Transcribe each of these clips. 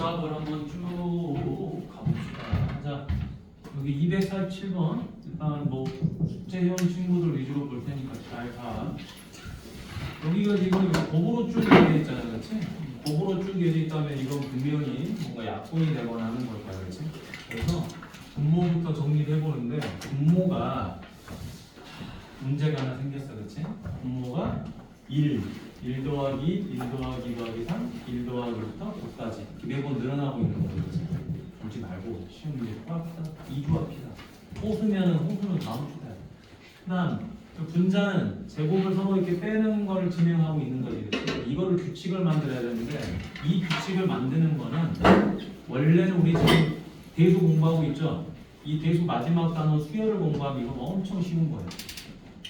답을 한번 쭉 가봅시다. 자, 여기 247번 일단 뭐 숙제형 친구들 위주로 볼 테니까 잘 봐. 여기가 지금 곱으로 쭉 이어져 있잖아, 그렇지? 곱으로 쭉 이어져 있다면 이건 분명히 뭔가 약분이 되거나 하는 걸 거야, 그렇지? 그래서 분모부터 정리를 해보는데 분모가 문제가 하나 생겼어, 그렇지? 분모가 1 더하기 1 더하기 2 더하기 3 1 더하기부터 5까지 매번 늘어나고 있는 거죠, 그렇지? 보지 말고 시험 문제 꼬합시다. 2주 합시다. 호수면은 호수는 다음 주다. 그다음 분자는 제곱을 서로 이렇게 빼는 거를 진행하고 있는 거지. 그렇지? 이거를 규칙을 만들어야 되는데 이 규칙을 만드는 거는 원래는 우리 지금 대수 공부하고 있죠. 이 대수 마지막 단어 수열을 공부하면 이건 엄청 쉬운 거예요.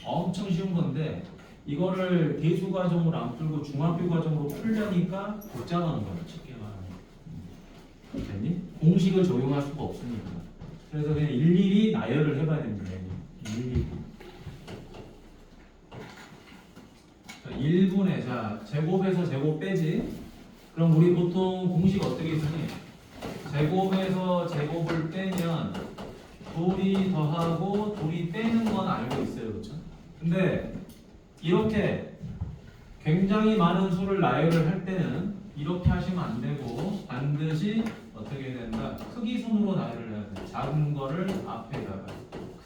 엄청 쉬운 건데 이거를 대수 과정으로 안 풀고 중학교 과정으로 풀려니까 복잡한 거예요. 쉽게 말하면. 됐니? 공식을 적용할 수가 없으니까. 그래서 그냥 일일이 나열을 해봐야 됩니다. 일일이. 1분의 자 제곱에서 제곱 빼지. 그럼 우리 보통 공식 어떻게 쓰니? 제곱에서 제곱을 빼면 둘이 더하고 둘이 빼는 건 알고 있어요, 그렇죠? 근데 이렇게 굉장히 많은 수를 나열을 할 때는 이렇게 하시면 안 되고 반드시 어떻게 된다? 크기 순으로 나열을 해야 돼. 작은 거를 앞에다가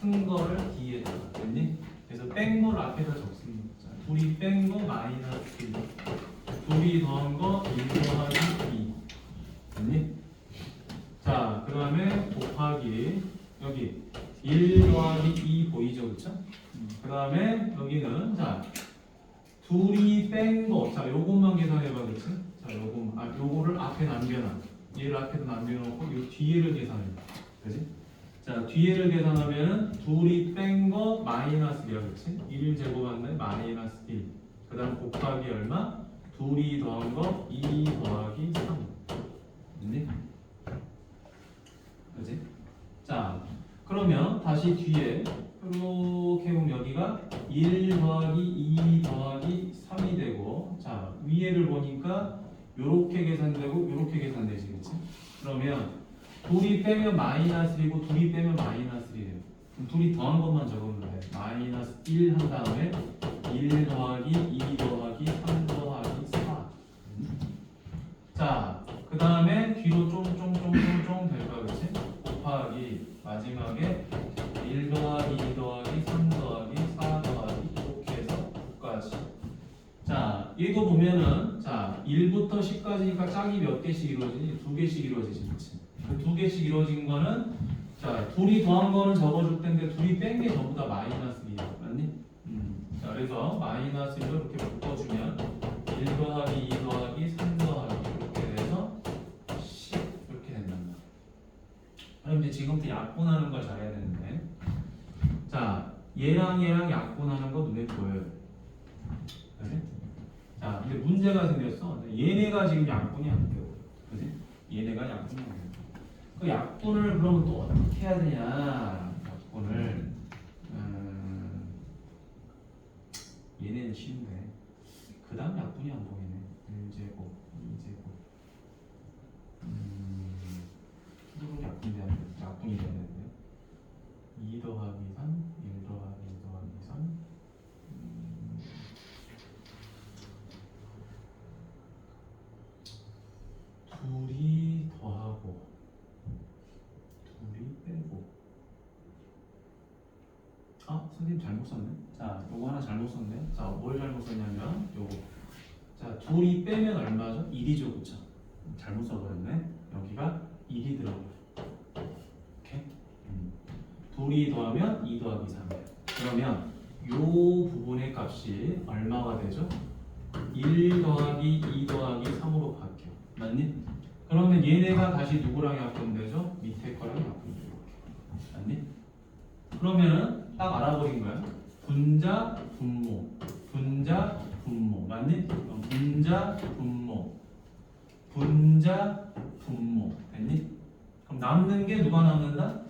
큰 거를 뒤에다가. 됐니? 그래서 뺀 걸 앞에다 적습니다. 자, 둘이 뺀 거 마이너스 1 둘이 더한 거 1 더하기 2 됐니? 자, 그 다음에 곱하기 여기 1 더하기 2 보이죠? 그쵸? 그 다음에 여기는 자 둘이 뺀 거, 자 요것만 계산해봐, 그치? 자 요거를 앞에 남겨놔. 얘를 앞에도 남겨놓고 요 뒤에를 계산해. 그치? 자 뒤에를 계산하면 둘이 뺀 거 마이너스 1이야, 그치? 1 제곱하면 마이너스 1. 그 다음 곱하기 얼마? 둘이 더한 거 2 더하기 3. 됐니? 그치? 자 그러면 다시 뒤에 이렇게 보면 여기가 1 더하기 2 더하기 3이 되고 자 위에를 보니까 요렇게 계산되고 요렇게 계산되지, 그치? 그러면 둘이 빼면 마이너스 1이고 둘이 빼면 마이너스 1이에요. 그럼 둘이 더한 것만 적으면 돼. 마이너스 1 한 다음에 1 더하기 2 더하기 3 더하기 4. 자 그 다음에 뒤로 쫑쫑쫑쫑쫑 될 거야, 그치? 곱하기 마지막에 1 더하기 2 더하기 3 더하기 4 더하기 이렇게 해서 9까지. 자 얘도 보면은 자 1부터 10까지니까 짝이 몇 개씩 이루어지니? 2개씩 이루어지지, 그치? 그 2개씩 이루어진 거는 자 둘이 더한 거는 적어줄 텐데 둘이 뺀 게 전부 다 마이너스 2야, 맞니? 자 그래서 마이너스 1로 이렇게 묶어주면 1 더하기 2 더하기 3 더하기 이렇게 돼서 10 이렇게 된단 말이야. 그럼 이제 지금부터 약분하는 걸 잘해야 되는데 자 얘랑 얘랑 약분하는 거 눈에 보여요. 그래? 자 근데 문제가 생겼어. 얘네가 지금 약분이 안 돼요. 그지? 얘네가 약분이 안 돼요. 그 약분을 그러면 또 어떻게 해야 되냐? 약분을 얘네는 쉬운데 그 다음 약분이 안 보이네. 1제곱, 2제곱 이거 약분이 돼야 되는데 2 더하기 3, 1 더하기 2 더하기 3 둘이 더하고 둘이 빼고 아 선생님 잘못 썼네. 자 요거 하나 잘못 썼네. 자 뭘 잘못 썼냐면 요거 자 둘이 빼면 얼마죠? 1이죠, 그쵸? 잘못 써버렸네. 여기가 1이 들어가요. 오케이? 둘이 더하면 2 더하기 3이에요. 그러면 요 부분의 값이 얼마가 되죠? 1 더하기 2 더하기 3으로 바뀌어. 맞니? 그러면 얘네가 다시 누구랑 약분되죠? 밑에 거랑 약분되죠. 맞니? 그러면은 딱 알아버린 거야. 분자, 분모, 분자, 분모. 맞니? 그럼 분자, 분모, 분자, 분모. 됐니? 그럼 남는 게 누가 남는다?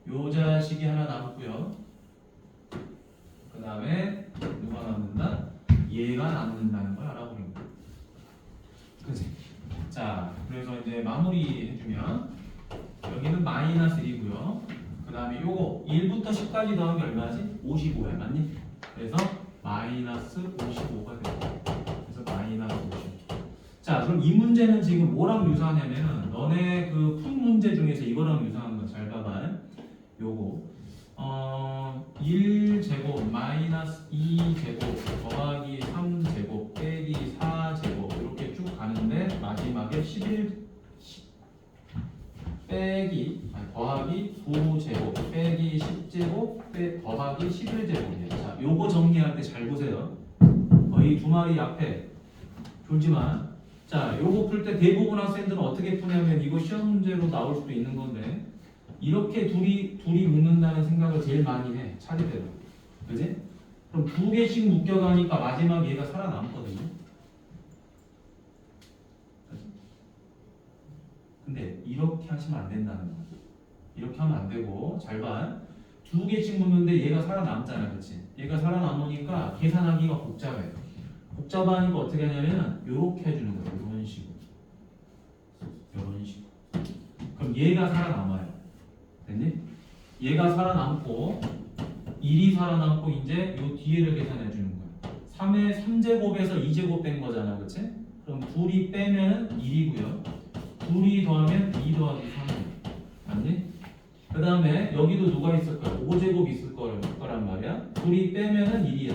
요 자식이 하나 남고요. 그 다음에 누가 남는다? 얘가 남는다는 걸 알아버린 거야. 그치? 자 자, 그래서 이제 마무리 해주면 여기는 마이너스 1이고요. 그 다음에 요거 1부터 10까지 더한 게 얼마지? 55야, 맞니? 그래서 마이너스 55가 되고, 그래서 마이너스 55. 자, 그럼 이 문제는 지금 뭐랑 유사하냐면은 너네 그 푼 문제 중에서 이거랑 유사한 거 잘 봐봐. 요거 1제곱 마이너스 2제곱 더하기 3제곱 빼기 4제곱 이렇게 쭉 가는데 마지막에 11 빼기 더하기 9제곱 빼기 10제곱 더하기 11제곱이에요. 자, 요거 정리할 때 잘 보세요. 거의 두 마리 앞에 졸지만, 자, 요거 풀 때 대부분 학생들은 어떻게 푸냐면 이거 시험 문제로 나올 수도 있는 건데 이렇게 둘이 묶는다는 생각을 제일 많이 해. 차례대로. 그지? 그럼 두 개씩 묶여가니까 마지막 얘가 살아남거든요. 근데 이렇게 하시면 안 된다는 거야. 이렇게 하면 안 되고, 잘 봐. 두 개씩 묶는데 얘가 살아남잖아. 그치? 얘가 살아남으니까 계산하기가 복잡해. 복잡하니까 어떻게 하냐면 요렇게 해주는 거야. 이런 식으로. 이런 식으로. 그럼 얘가 살아남아요. 됐니? 얘가 살아남고 1이 살아남고 이제 요 뒤에를 계산해 주는 거야. 3의 3제곱에서 2제곱 뺀 거잖아. 그치? 그럼 둘이 빼면 1이고요. 둘이 더하면 2 더하기 3이에요. 맞니? 그 다음에 여기도 누가 있을 거야? 5제곱 있을 거란 말이야. 둘이 빼면은 1이야.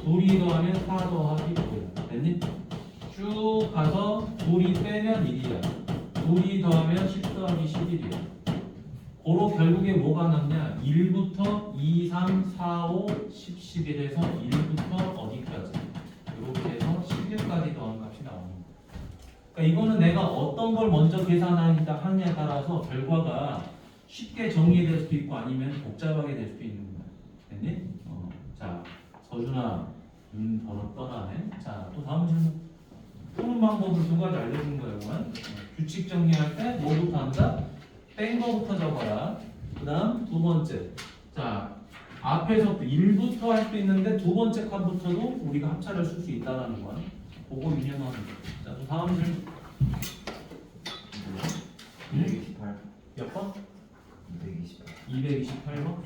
둘이 더하면 4 더하기 5야. 됐니? 쭉 가서 둘이 빼면 1이야. 둘이 더하면 10 더하기 11이야. 고로 결국에 뭐가 남냐? 1부터 2, 3, 4, 5, 10, 11에서 1부터 어디까지? 이렇게 해서 11까지 더한 값이 나오는 거야. 그러니까 이거는 내가 어떤 걸 먼저 계산하느냐에 따라서 결과가 쉽게 정리될 수도 있고 아니면 복잡하게 될 수도 있는 거야. 됐니? 자, 서준아, 눈 벌어 떠나네. 자, 또 다음 질문. 푸는 방법을 두 가지 알려준 거예요. 규칙 정리할 때 뭐부터 한다? 뺀 거부터 적어라. 그 다음 두 번째. 자, 앞에서 1부터 할 수 있는데 두 번째 칸부터도 우리가 합차를 쓸 수 있다는 거야. 그거 유념하는 거. 자, 또 다음 질문. 228. 몇 번? 228. 228번?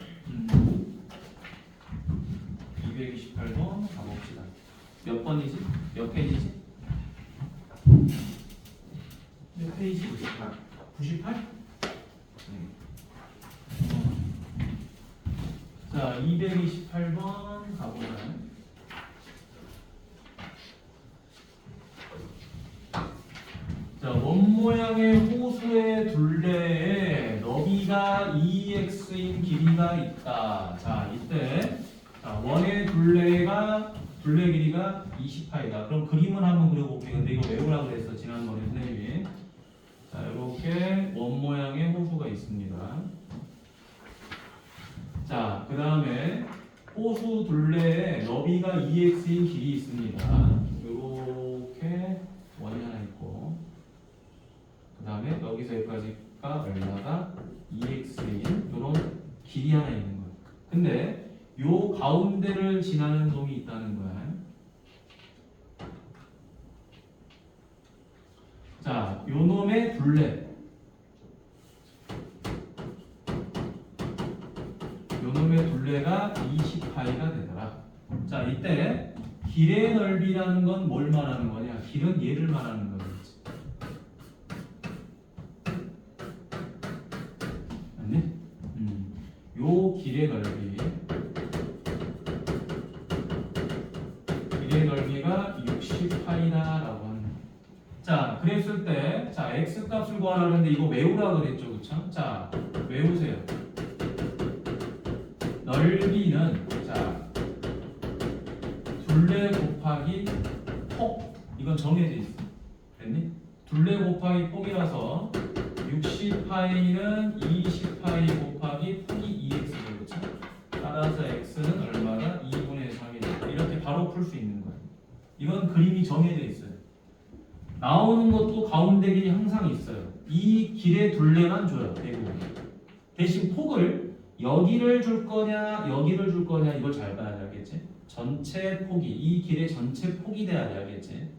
228번 가봅시다. 몇 번이지? 몇 페이지지? 몇 페이지? 98. 98? 자, 228번 가보자. 자, 원모양의 호수의 둘레에 너비가 2x인 길이가 있다. 자, 이때 자, 원의 둘레 길이가 20파이다. 그럼 그림을 한번 그려볼게요. 근데 이거 외우라고 그랬어, 지난번에 선생님이. 자, 이렇게 원모양의 호수가 있습니다. 자, 그 다음에 호수 둘레에 너비가 2x인 길이 있습니다. 이렇게 원이 하나 있고, 그 다음에 여기서 여기까지가 얼마가 2x인 이런 길이 하나 있는 거예요. 근데 요 가운데를 지나는 놈이 있다는 거야. 자, 요 놈의 둘레. 요놈의 둘레가 20파이가 되더라. 자, 이때 길의 넓이라는 건 뭘 말하는 거냐? 길은 얘를 말하는 거겠지. 맞니? 요 길의 넓이가 60파이다라고 하는 거야. 자, 그랬을 때, 자, x 값을 구하라는데 이거 외우라 그랬죠, 그쵸? 자, 외우세요. 넓이는 자 둘레 곱하기 폭, 이건 정해져 있어. 됐니? 둘레 곱하기 폭이라서 60파이는 20파이 곱하기 폭이 2x죠. 그렇죠? 따라서 x는 얼마다? 2분의 3이다. 이렇게 바로 풀 수 있는 거야. 이건 그림이 정해져 있어요. 나오는 것도 가운데 길이 항상 있어요. 이 길의 둘레만 줘요, 대부분. 대신 폭을 여기를 줄 거냐, 여기를 줄 거냐, 이걸 잘 봐야 돼. 알겠지? 전체 폭이 이 길의 전체 폭이 돼야 돼 알겠지?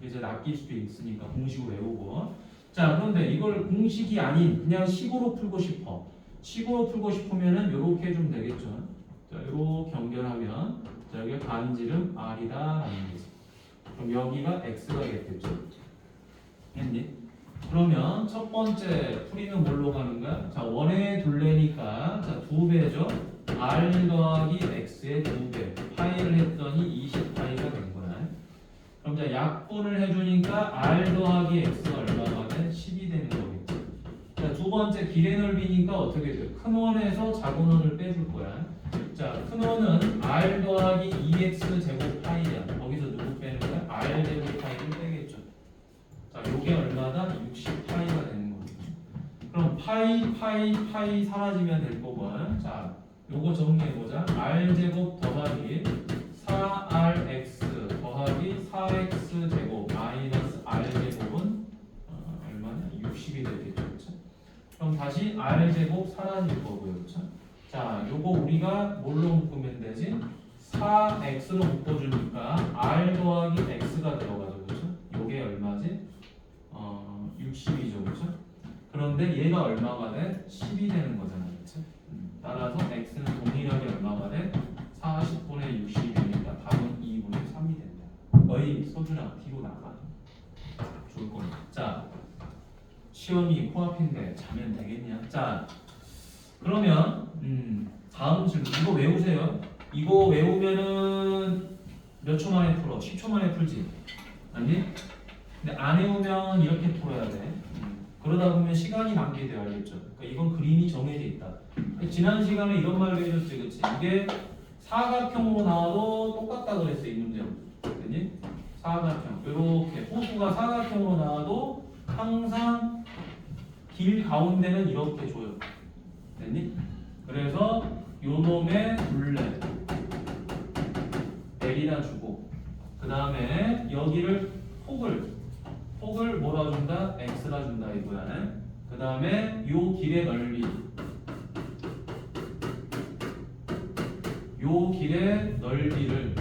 그래서 낚일 수도 있으니까 공식을 외우고 자 그런데 이걸 공식이 아닌 그냥 식으로 풀고 싶어 식으로 풀고 싶으면은 요렇게 좀 되겠죠 자 요렇게 연결하면 자 여기가 반지름 R이다 라는 거지 그럼 여기가 X가 되겠죠 했니? 그러면 첫 번째 풀이는 뭘로 가는 거야? 자 원의 둘레니까 자 2배죠 R 더하기 X의 2배 파이를 했더니 20파이가 된 거야 그럼 이제 약분을 해주니까 R 더하기 X가 얼마가 돼? 10이 되는 거겠지 자 두 번째 길의 넓이니까 어떻게 돼? 큰 원에서 작은 원을 빼줄 거야 자 큰 원은 R 더하기 2X 제곱 파이야 거기서 누구 빼는 거야? R 제곱 파이를 빼겠죠 자 요게 얼마다? 60파이가 되는 거겠죠 그럼 파이 사라지면 될 거고 자 요거 정리해보자 R제곱 더하기 4RX 더하기 4X 제곱 마이너스 R제곱은 얼마냐? 60이 되겠죠 그쵸? 그럼 다시 R제곱 사라질 거고요 그쵸? 자 요거 우리가 뭘로 묶으면 되지? 4X로 묶어주니까 R 더하기 X가 들어가죠 그쵸? 요게 얼마지? 60이죠 그쵸? 그런데 얘가 얼마가 돼? 10이 되는 거잖아 그쵸? 따라서 X는 동일하게 얼마가 돼? 40분의 60이니까 답은 2분의 3이 된다. 어이 소준아 뒤로 나가. 좋을 거야. 자 시험이 코앞인데 자면 되겠냐? 자 그러면 다음 질문 이거 외우세요. 이거 외우면은 몇 초 만에 풀어? 10초 만에 풀지. 아니? 근데 안 외우면 이렇게 풀어야 돼. 그러다 보면 시간이 낭비돼요, 알겠죠? 그러니까 이건 그림이 정해져 있다. 지난 시간에 이런 말도 해줬지, 그렇지? 이게 사각형으로 나와도 똑같다 그랬어, 이 문제는. 그랬니? 사각형. 이렇게 호수가 사각형으로 나와도 항상 길 가운데는 이렇게 줘요. 됐니? 그래서 요 놈의 둘레 L이나 주고 그 다음에 여기를 폭을 뭐라 준다? X라 준다 이거야. 그 다음에 요 길의 넓이 요 길의 넓이를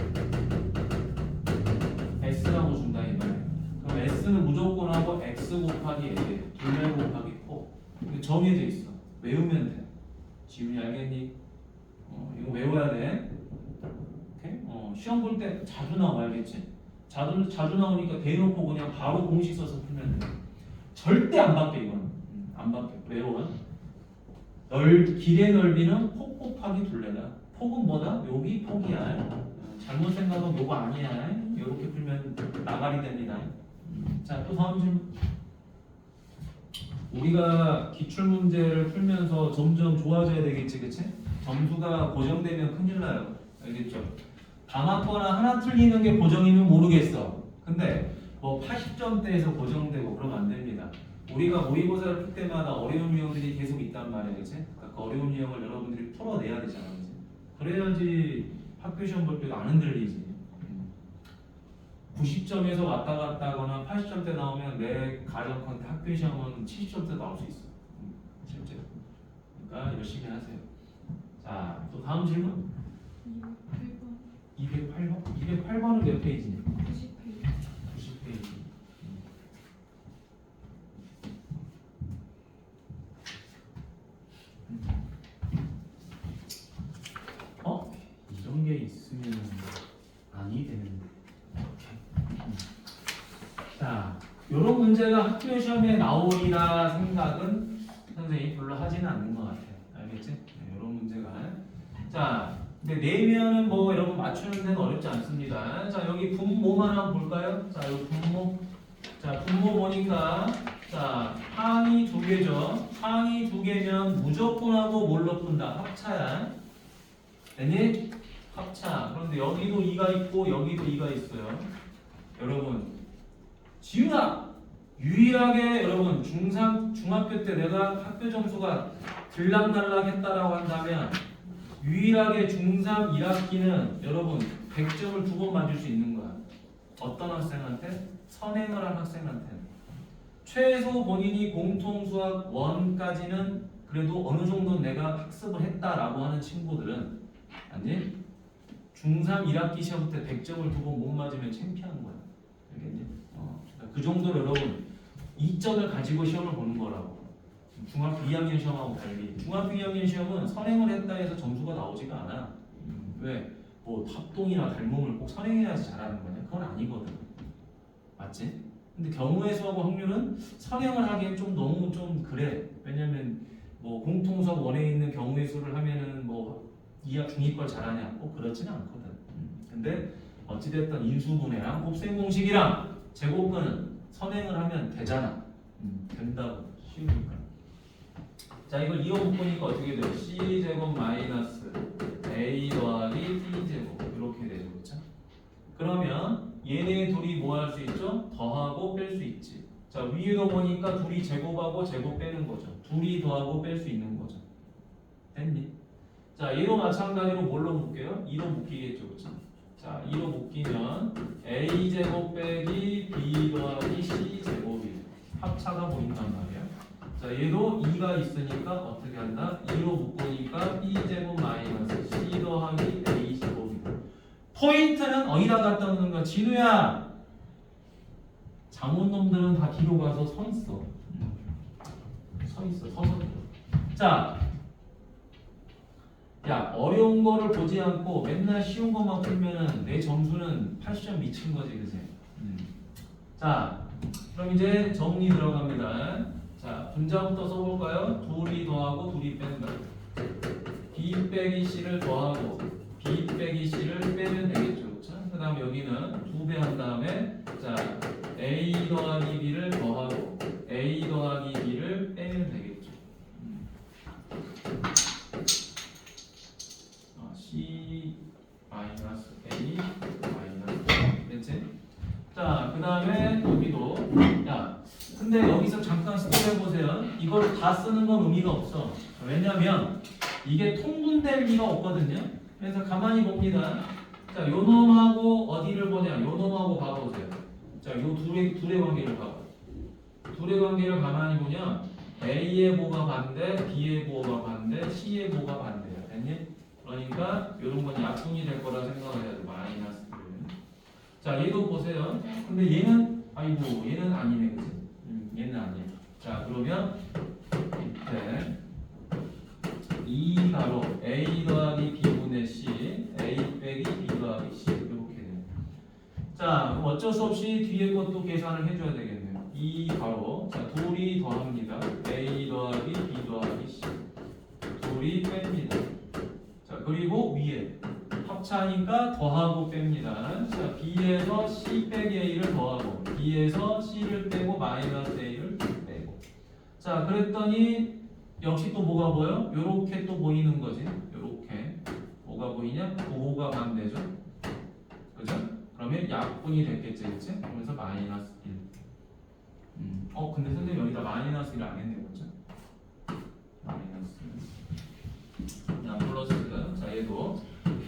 S라고 준다 이거야. 그럼 S는 무조건 하고 X 곱하기 L 둘레 곱하기 폭 정해져 있어. 외우면 돼. 지훈이 알겠니? 이거 외워야 돼. 오케이? 시험 볼 때 자주 나와 알겠지? 자주 나오니까 대놓고 그냥 바로 공식 써서 풀면 돼. 절대 안 바뀌어 이건. 안 바뀌어. 외워. 길의 넓이는 폭 곱하기 둘레다. 폭은 뭐다? 여기 폭이야. 잘못 생각하면 요거 아니야. 이렇게 풀면 나가리 됩니다. 자, 또 다음 질문. 우리가 기출 문제를 풀면서 점점 좋아져야 되겠지, 그치? 점수가 고정되면 큰일 나요. 알겠죠? 다 맞거나 하나 틀리는 게 고정이면 모르겠어. 근데 뭐 80점대에서 고정되고 그러면 안 됩니다. 우리가 모의고사를 풀 때마다 어려운 유형들이 계속 있단 말이야, 그치? 그 어려운 유형을 여러분들이 풀어내야 되잖아, 그치? 그래야지 학교 시험 볼 때도 안 흔들리지. 90점에서 왔다 갔다 하거나 80점대 나오면 내 가정컨대 학교 시험은 70점대 나올 수 있어. 실제로. 그러니까 열심히 하세요. 자, 또 다음 질문. 208번? 208번은 몇 페이지냐? 90페이지. 90페이지. 이런 게 있으면 아니 되는데. 자, 이런 문제가 학교 시험에 나오리라 생각은 선생님이 별로 하지는 않는 것 같아요. 알겠지? 네, 이런 문제가. 자, 근데 내면은 뭐 여러분 맞추는 데는 어렵지 않습니다. 자, 여기 분모만 한번 볼까요? 자, 여기 분모. 자, 분모 보니까 자, 항이 두 개죠. 항이 두 개면 무조건 하고 뭘로 푼다? 합차야. 됐니? 합차. 그런데 여기도 2가 있고 여기도 2가 있어요. 여러분 지훈아 유일하게 여러분 중학교 때 내가 학교 점수가 들락날락했다라고 한다면 유일하게 중3 1학기는 여러분 100점을 2번 맞을 수 있는 거야. 어떤 학생한테? 선행을 한 학생한테. 최소 본인이 공통수학 1까지는 그래도 어느 정도 내가 학습을 했다라고 하는 친구들은 아니 중3 1학기 시험 때 100점을 2번 못 맞으면 창피한 거야. 알겠니? 그러니까 그 정도로 여러분 이점을 가지고 시험을 보는 거라고. 중학교 2학년 시험하고 달리 중학교 2학년 시험은 선행을 했다 해서 점수가 나오지가 않아. 왜? 뭐 합동이나 닮음을 꼭 선행해야지 잘하는 거냐? 그건 아니거든. 맞지? 근데 경우의 수하고 확률은 선행을 하기엔 좀 너무 좀 그래. 왜냐면 뭐 공통수학 원에 있는 경우의 수를 하면은 뭐 2학 중2 걸 잘하냐? 꼭 그렇지는 않거든. 근데 어찌됐든 인수분해랑 곱셈 공식이랑 제곱근은 선행을 하면 되잖아. 된다고. 쉬우니까. 자, 이걸 이어붙으니까 어떻게 돼요? C제곱 마이너스 A 더하기 B제곱 이렇게 되죠. 그렇죠? 그러면 얘네 둘이 뭐 할 수 있죠? 더하고 뺄 수 있지. 자, 위에도 보니까 둘이 제곱하고 제곱 빼는 거죠. 둘이 더하고 뺄 수 있는 거죠. 됐니? 자, 얘도 마찬가지로 뭘로 묶여요? 2로 묶이겠죠. 그렇죠? 자, 2로 묶이면 A제곱 빼기 B 더하기 C제곱이 합차가 보인단 말이야. 자, 얘도 2가 있으니까 어떻게 한다? 2로 묶으니까 B제곱 마이너스 C 더하기 A제곱이다. 포인트는 어디다 갖다 놓는 거야? 진우야! 장원놈들은 다 뒤로 가서 서 있어. 서서. 자, 야, 어려운 거를 보지 않고 맨날 쉬운 것만 풀면은 내 점수는 80점 미친 거지, 그치? 자, 그럼 이제 정리 들어갑니다. 자, 분자부터 써볼까요? 둘이 더하고 둘이 뺀다. B 빼기 C를 더하고 B 빼기 C를 빼면 되겠죠. 그 다음 여기는 2배 한 다음에 자 A 더하기 B를 더하고 A 더하기 B를 빼면 되겠죠. C 마이너스 A 마이너스 됐지? 자, 그 다음에 여기도 야 근데 여기서 잠깐 스톱 해보세요. 이걸 다 쓰는 건 의미가 없어. 왜냐면 이게 통분될 리가 없거든요. 그래서 가만히 봅니다. 자, 요 놈하고 어디를 보냐? 요 놈하고 봐보세요. 자, 요 둘의 관계를 봐봐. 둘의 관계를 가만히 보냐? A의 뭐가 반대, B의 뭐가 반대, C의 뭐가 반대야. 됐니? 그러니까 요런 건 약분이 될 거라 생각을 해야 돼. 마이너스 1. 자, 얘도 보세요. 근데 얘는 아이고 얘는 아니네, 그치? 얘는 아니야. 자, 그러면 이때 2가로 A 더하기 B분의 C, A 빼기 B 더하기 C 이렇게 돼요. 자, 그럼 어쩔 수 없이 뒤에 것도 계산을 해줘야 되겠네요. 2가로 자 둘이 더합니다. A 더하기 B 더하기 C 둘이 뺍니다. 자, 그리고 위에 합차니까 더하고 뺍니다. 자, B에서 C 빼기 A를 더하고 B에서 C를 빼고 마이너스 A를 빼고 자, 그랬더니 역시 또 뭐가 보여? 요렇게 또 보이는 거지. 요렇게 뭐가 보이냐? 부호가 반대죠. 그죠? 그러면 약분이 됐겠지, 그치? 그러면서 마이너스 1. 근데 선생님 여기다 마이너스 1 안 했네, 그죠? 마이너스 1. 자, 플러스. 자, 얘도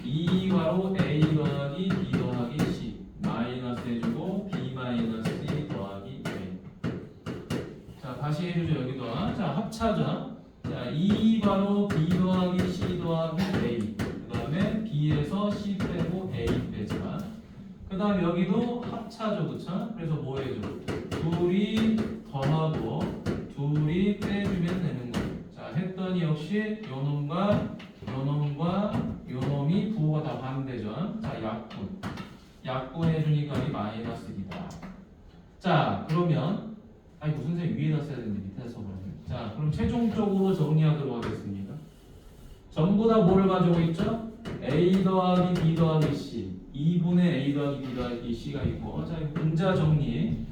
2가로 A 더하기 B 더하기 C 마이너스 해주고 B 마이너스 C 더하기 A. 자, 다시 해주죠, 여기도. 자, 합차죠. 자, 2바로 B 더하기 C 더하기 A. 그 다음에 B에서 C 빼고 A 빼자. 그 다음 여기도 합차죠, 그쵸? 그래서 뭐 해줘? 둘이 더하고 둘이 빼주면 되는 거예요. 자, 했더니 역시 요놈과 요놈과 요놈이 부호가 다 반대죠. 자, 약분. 약분 해주니까 이 마이너스 2다. 자, 그러면 아이고 선생님 위에다 써야 되는데 밑에다 써버렸네. 자, 그럼 최종적으로 정리하도록 하겠습니다. 전부 다 뭐를 가지고 있죠? A 더하기 B 더하기 C 2분의 A 더하기 B 더하기 C가 있고 자, 분자 정리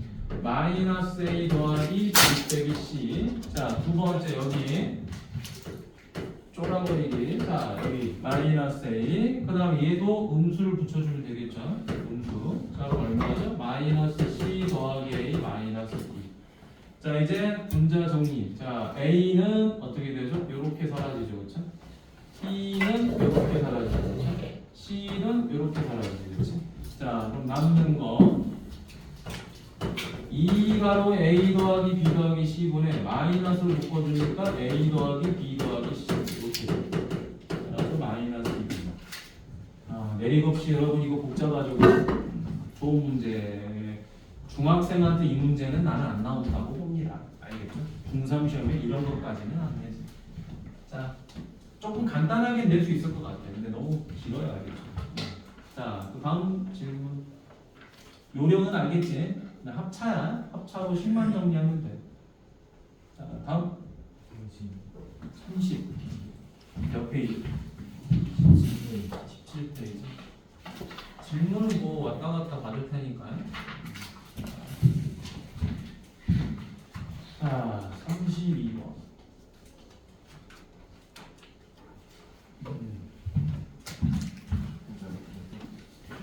마이너스 A 더하기 B 빼기 C 자, 두 번째 여기 쪼라버리기 자, 여기 마이너스 A 그 다음 얘도 음수를 붙여주면 되겠죠? 음수 자, 그럼 얼마죠? 마이너스 C 더하기 A 마이너스 B 자, 이제 분자 정리. 자, A는 어떻게 되죠? 요렇게 사라지죠. 그렇죠? B는 요렇게 사라지죠. 그렇죠? C는 요렇게 사라지죠. 그렇죠? 자, 그럼 남는 거 2가로 A 더하기 B 더하기 C분의 마이너스를 묶어주니까 A 더하기 B 더하기 C 이렇게 돼요. 그래서 마이너스 2입니다. 내리 예익 없이 여러분 이거 복잡하죠. 좋은 문제. 중학생한테 이 문제는 나는 안 나온다고 봅니다. 알겠죠? 중3 시험에 이런 것까지는 안 내지. 자, 조금 간단하게 낼 수 있을 것 같아요. 근데 너무 길어요, 알겠죠? 자, 그 다음 질문. 요령은 알겠지? 합차야. 합차로 10만 정리하면 돼. 자, 다음. 30. 몇 페이지? 17페이지. 질문은 뭐 왔다 갔다 받을 테니까. 자, 32번.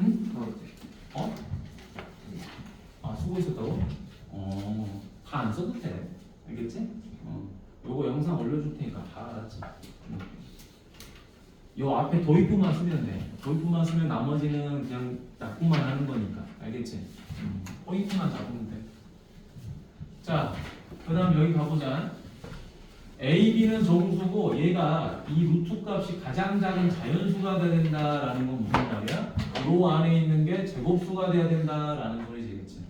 응? 어? 아, 쓰고 있었다고? 다 안 써도 돼. 알겠지? 요거 영상 올려줄 테니까 다 알았지? 요 앞에 도입부만 쓰면 돼. 도입부만 쓰면 나머지는 그냥 납부만 하는 거니까. 알겠지? 포인트만 잡으면 돼. 자, 그 다음 여기 가보자. A, B는 정수고 얘가 이 루트 값이 가장 작은 자연수가 돼야 된다라는 건 무슨 말이야? 요 안에 있는 게 제곱수가 돼야 된다라는 소리지, 그치?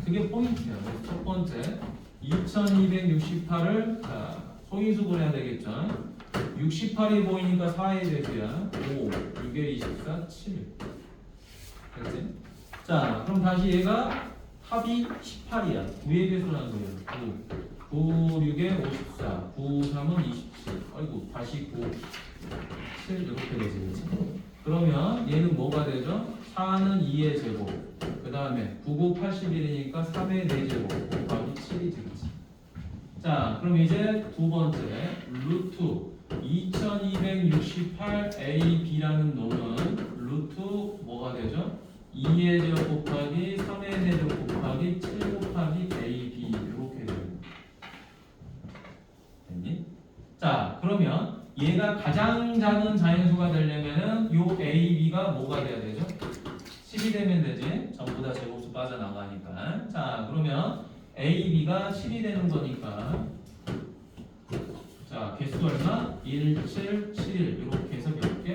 그게 포인트야. 그래서 첫 번째 2268을 소인수분 해야 되겠죠? 68이 보이니까 4의 제수야. 5, 6에 24, 7. 그렇지? 자, 그럼 다시 얘가 합이 18이야. 9의 배수라는 거예요. 9, 6에 54, 9, 3은 27. 아이고, 다시 9, 7 이렇게 되지, 그렇지? 그러면 얘는 뭐가 되죠? 4는 2의 제곱. 그 다음에 9, 9, 81이니까 3의 4제곱 곱하기 7이지, 그렇지? 자, 그럼 이제 두 번째 루트 2268 AB라는 놈은 루트 뭐가 되죠? 2의 제곱 곱하기 3의 제곱 곱하기 7 곱하기 AB 이렇게 돼요. 됐니? 자, 그러면 얘가 가장 작은 자연수가 되려면은 요 AB가 뭐가 돼야 되죠? 10이 되면 되지. 전부 다 제곱수 빠져나가니까. 자, 그러면 AB가 10이 되는 거니까. 자, 개수 얼마? 1, 7, 7 이렇게 해서 몇 개?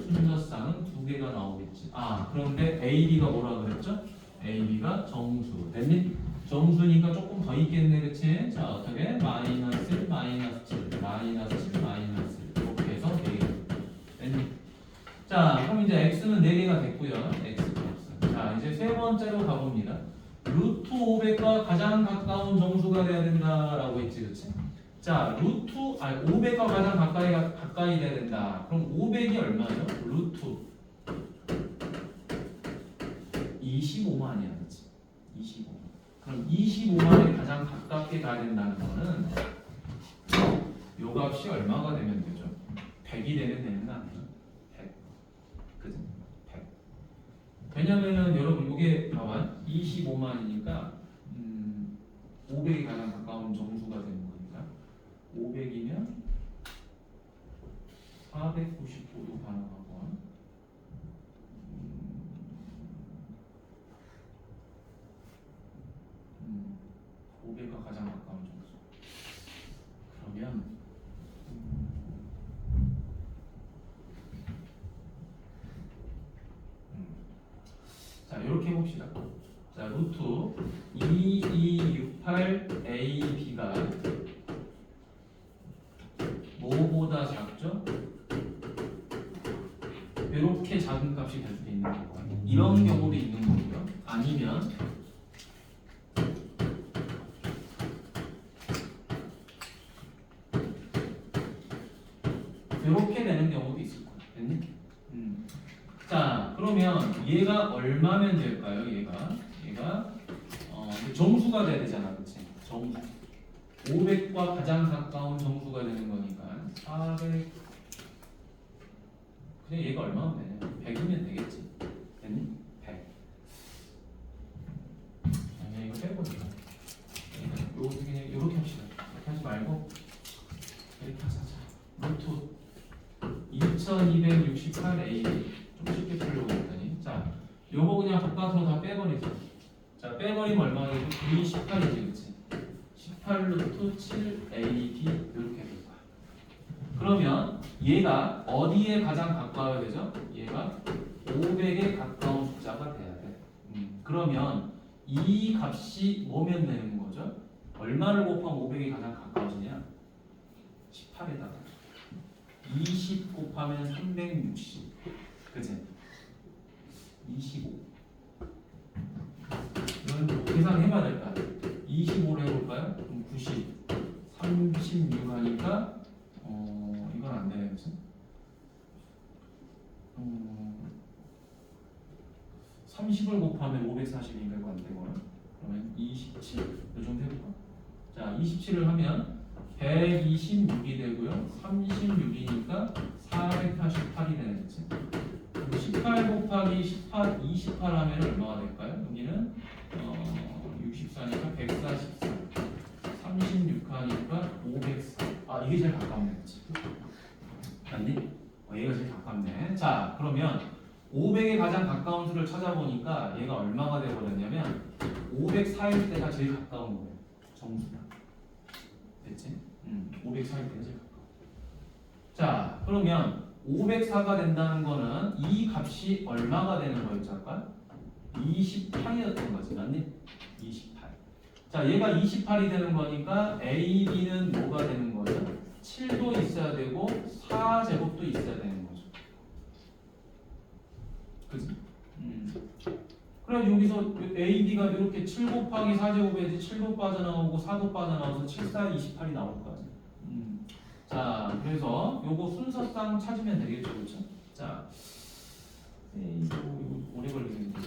순서쌍은 2개가 나오겠지. 아, 그런데 AB가 뭐라 그랬죠? AB가 정수. 됐니? 정수니까 조금 더 있겠네, 그치? 자, 어떻게? 마이너스 1, 마이너스 7, 마이너스 7, 마이너스 1 이렇게 해서 4개. 됐니? 자, 그럼 이제 X는 4개가 됐고요. X 플러스. 자, 이제 세 번째로 가봅니다. 루트 500과 가장 가까운 정수가 돼야 된다라고 했지, 그치? 자, 500과 가장 가까이 돼야 된다. 그럼 500이 얼마죠? 루트 25만이야, 그치? 25만. 그럼 25만에 가장 가깝게 가야 된다는 거는 요 값이 얼마가 되면 되죠? 100이 되는 거 아니에요? 100. 그치? 100. 왜냐면은 여러분 이게 봐봐. 25만이니까 500이 가장 가까운 정수가 되는 거니까 500이면 495도 가능하고 500과 가장 가까운 정수. 그러면 자, 이렇게 해봅시다. 자, 루트 2268 AB가 뭐보다 작죠? 이렇게 작은 값이 될 수도 있는 거고 이런 경우도 있는 거고요. 아니면 이렇게 되는 경우도 있을 거예요. 됐니? 자, 그러면 얘가 얼마면 될까요? 얘가 정수가 돼야 되잖아, 그렇지? 정수. 500과 가장 가까운 정수가 되는 거니까 400. 그냥 얘가 얼마면 되냐? 100이면 되겠지. 됐니? 100. 아니, 이거 빼버려. 그냥 이렇게 합시다. 이렇게 하지 말고 이렇게 하자. 루트 2268A 좀 쉽게 풀려고 했더니 자, 요거 그냥 바깥으로 다 빼버리자. 자, 빼버리면 얼마나 되죠? 2, 18이지, 그치? 18 루트 7AB 이렇게 될 거야. 그러면 얘가 어디에 가장 가까워야 되죠? 얘가 500에 가까운 숫자가 돼야 돼. 그러면 이 값이 뭐면 되는 거죠? 얼마를 곱하면 500이 가장 가까워지냐? 18에다가 20 곱하면 360. 그치? 25. 이건 계산해봐야 될 거 아니에요. 25로 해볼까요? 그럼 90. 36 하니까 이건 안 되네, 그치? 30을 곱하면 540이니까 이거 안 되고요. 그러면 27. 이 정도 해볼까? 자, 27을 하면 126이 되고요. 36이니까 488이 되는 거지. 18 곱하기 18, 28 하면 얼마가 될까요? 여기는 64니까 144. 36 하니까 504. 아, 이게 제일 가깝네, 그치? 맞니? 얘가 제일 가깝네. 자, 그러면 500에 가장 가까운 수를 찾아보니까 얘가 얼마가 되어버렸냐면 504일 때가 제일 가까운 거예요. 정수가. 됐지? 504일 때가 제일 가까워. 자, 그러면 504가 된다는 거는 이 값이 얼마가 되는 거였죠? 아까? 28이었던 거지. 맞니? 28. 자, 얘가 28이 되는 거니까 A, B는 뭐가 되는 거죠? 7도 있어야 되고 4제곱도 있어야 되는 거죠. 그치? 그래 여기서 A, B가 이렇게 7 곱하기 4제곱에서 7도 빠져나오고 4도 빠져나와서 7, 4, 28이 나올 거지. 자, 그래서 요거 순서상 찾으면 되겠죠, 그렇죠? 자, 이거 오래 걸리겠는데,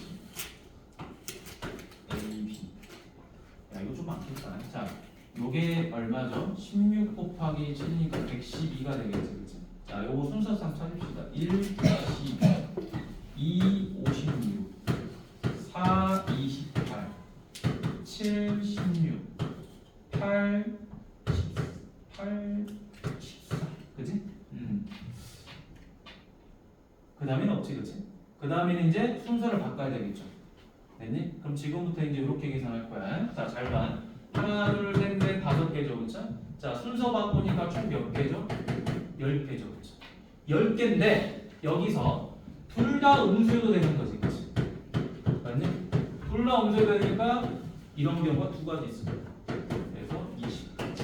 A, B. 야, 이거 좀 많겠다. 자, 요게 얼마죠? 16 곱하기 7이니까 112가 되겠지, 그렇지? 자, 요거 순서상 찾읍시다. 1, 12, 2, 56, 4, 28, 7, 16, 8, 14. 그지? 그 다음에는 없지, 그치? 그 다음에는 이제 순서를 바꿔야 되겠죠. 됐니? 그럼 지금부터 이제 이렇게 계산할 거야. 자, 잘 봐. 하나, 둘, 셋, 넷, 5개죠, 그쵸? 자, 순서 바꾸니까 총 몇 개죠? 10개죠, 그쵸? 10개인데, 여기서 둘 다 음수여도 되는 거지, 그치? 맞니? 둘 다 음수여도 되니까 이런 경우가 두 가지 있습니다. 그래서 20까지.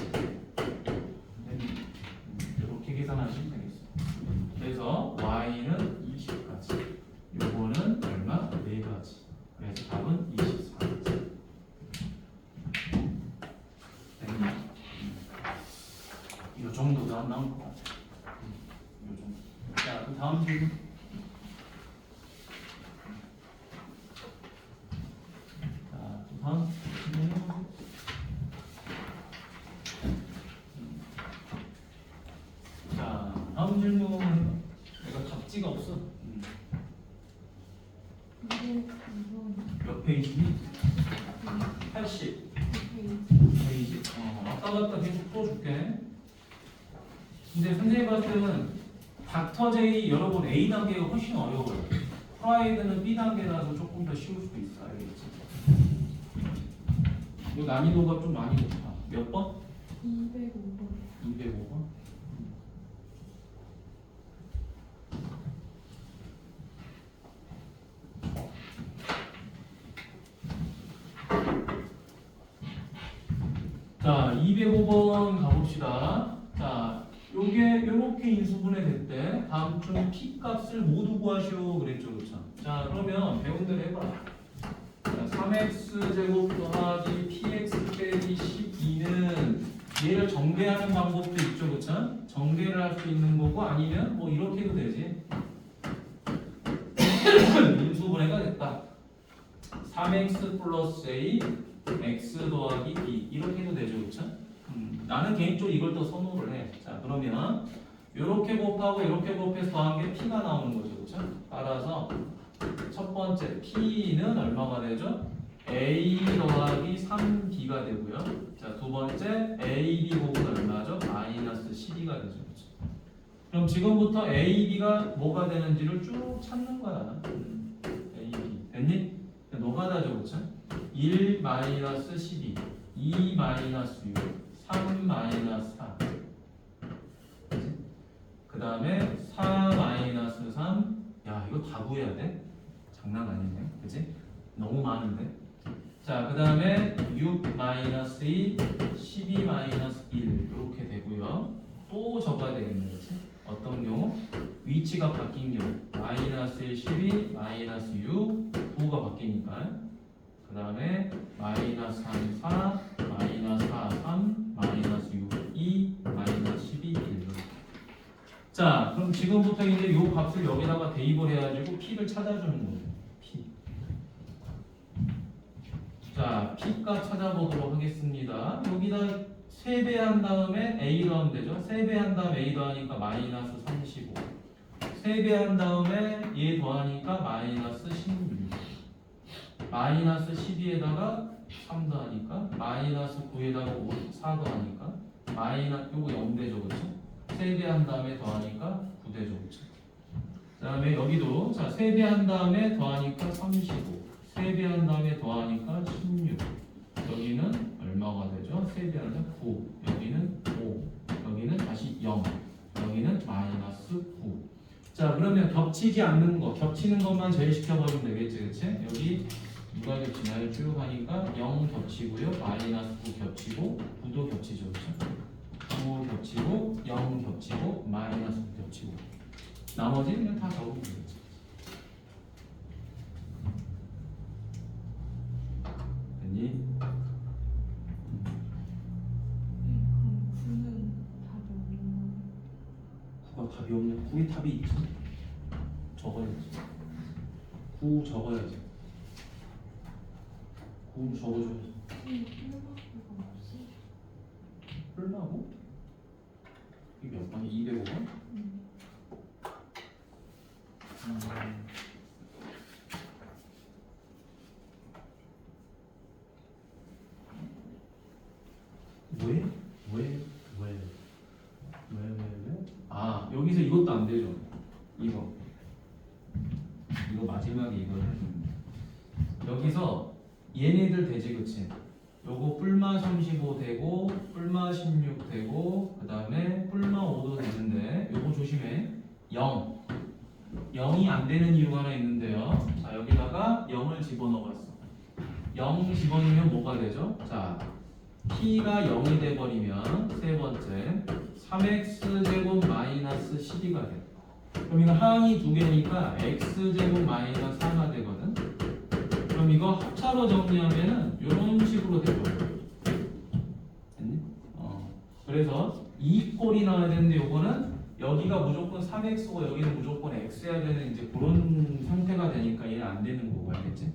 이렇게 계산하시면 되겠어요. 그래서 y는 20까지. 요거는 얼마? 4가지. 그래서 답은 24가지. 됐나? 이 정도가 나올 것 같아요. 이 정도. 자, 그 다음 질문. 자, 그 다음 질문 해보세요. 자, 다음 질문. 내가 답지가 없어. 몇 페이지니? 80 페이지. 왔다 갔다 계속 풀어줄게. 근데 선생님 봤을 때는 닥터 J 여러분 A 단계가 훨씬 어려워요. 프라이드는 B 단계라서 조금 더 쉬울 수도 있어. 알겠지? 이 난이도가 좀 많이 높아. 몇 번? 205번. 205번? 자, 205번 가봅시다. 자, 요게 요렇게 인수분해 됐대. 다음 중 p 값을 모두 구하시오 그랬죠, 그렇죠? 자, 그러면 배운 대로 해봐. 자, 3x 제곱 더하기 px 빼기 12는 얘를 정배하는 방법도 있죠, 그렇죠? 정배를 할 수 있는 거고 아니면 뭐 이렇게 해도 되지. 인수분해가 됐다. 3x 플러스 a x 더하기 b 이렇게 해도 되죠, 그렇죠? 나는 개인적으로 이걸 더 선호를 해. 자, 그러면 이렇게 곱하고 이렇게 곱해서 더한 게 p가 나오는 거죠, 그렇죠? 따라서 첫 번째 p는 얼마가 되죠? a 더하기 3b가 되고요. 자, 두 번째 a, b 곱은 얼마죠? 마이너스 12가 되죠, 그렇죠? 그럼 지금부터 a, b가 뭐가 되는지를 쭉 찾는 거야. a, b 됐니? 노가다죠, 그렇죠? 1 마이너스 12, 2 마이너스 6, 3 마이너스 4. 그 다음에 4 마이너스 3, 야 이거 다 구해야 돼? 장난 아니네 그치? 너무 많은데 자 그 다음에 6 마이너스 2 12 마이너스 1 이렇게 되고요 또 적어야 되겠네 그치? 어떤 경우? 위치가 바뀐 경우 마이너스 1 12 마이너스 6 9가 바뀌니까 그 다음에 마이너스 3 4 마이너스 4 3 마이너스 6 2 마이너스 12 1 자 그럼 지금부터 이제 이 값을 여기다가 대입을 해가지고 p를 찾아주는 거죠 p 자 p값 찾아보도록 하겠습니다 여기다 세배한 다음에 a 더하면 되죠 세배한 다음에 a 더하니까 마이너스 35 세배한 다음에 얘 더하니까 마이너스 16 마이너스 12에다가 3 더하니까 마이너스 9에다가 4 더하니까 마이너스 요거 0대죠 그렇죠? 세배한 다음에 더하니까 9대죠 그렇죠? 그 다음에 여기도 자 세배한 다음에 더하니까 35 세배한 다음에 더하니까 16 여기는 얼마가 되죠? 세배하면 9 여기는 5 여기는 다시 0 여기는 마이너스 9 자 그러면 겹치지 않는 거 겹치는 것만 제외시켜버리면 되겠지 그치? 여기 누가 겹치나요? 쭉 하니까 0 겹치고요 마이너스 9 겹치고 9도 겹치죠 그쵸? 9 겹치고 0 겹치고 마이너스 9 겹치고 나머지는 그냥 다 적으면 되겠지 됐니? 그럼 9는 답이 없는 거예요? 9가 답이 없냐? 9에 답이 있지 적어야지 9 적어야지 9 적어줘야지 뿔마구가 없이? 뿔나고? 이게 몇 번이? 205번? 왜? 왜? 왜? 왜? 아 여기서 이것도 안 되죠 이거 마지막에 이걸 해줍니다 여기서 얘네들 되지 그치? 요거 뿔마 35 되고 뿔마 16 되고 그 다음에 뿔마 5도 되는데 요거 조심해 0 0이 안 되는 이유가 하나 있는데요 자 여기다가 0을 집어넣어봤어 0 집어넣으면 뭐가 되죠? 자 p가 0이 돼버리면 세 번째 3x제곱 마이너스 12가 돼 그럼 이거 항이 두 개니까 x제곱 마이너스 4가 되거든 그럼 이거 합차로 정리하면은 이런 식으로 돼버려 됐니? 그래서 이 꼴이 나와야 되는데 요거는 여기가 무조건 3x고 여기는 무조건 x해야 되는 이제 그런 상태가 되니까 얘는 안 되는 거고 알겠지?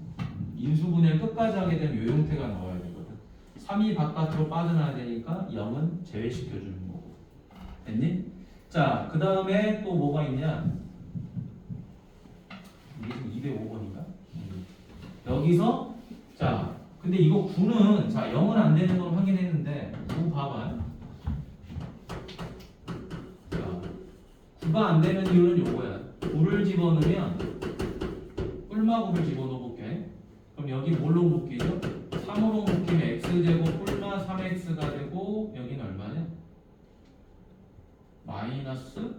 인수분해를 끝까지 하게 되면 요 형태가 나와야 되거든 3이 바깥으로 빠져나야 되니까 0은 제외시켜주는 거고 됐니? 자 그 다음에 또 뭐가 있냐 이게 지금 205번인가? 여기서 자 근데 이거 9는 자 0은 안 되는 걸 확인했는데 9 봐봐 자 9가 안 되는 이유는 요거야 9를 집어넣으면 뿔마 9를 집어넣어 볼게 그럼 여기 뭘로 묶이죠? 3으로 묶이면 x제곱 뿔마 3x가 되고 여기는 얼마냐? 마이너스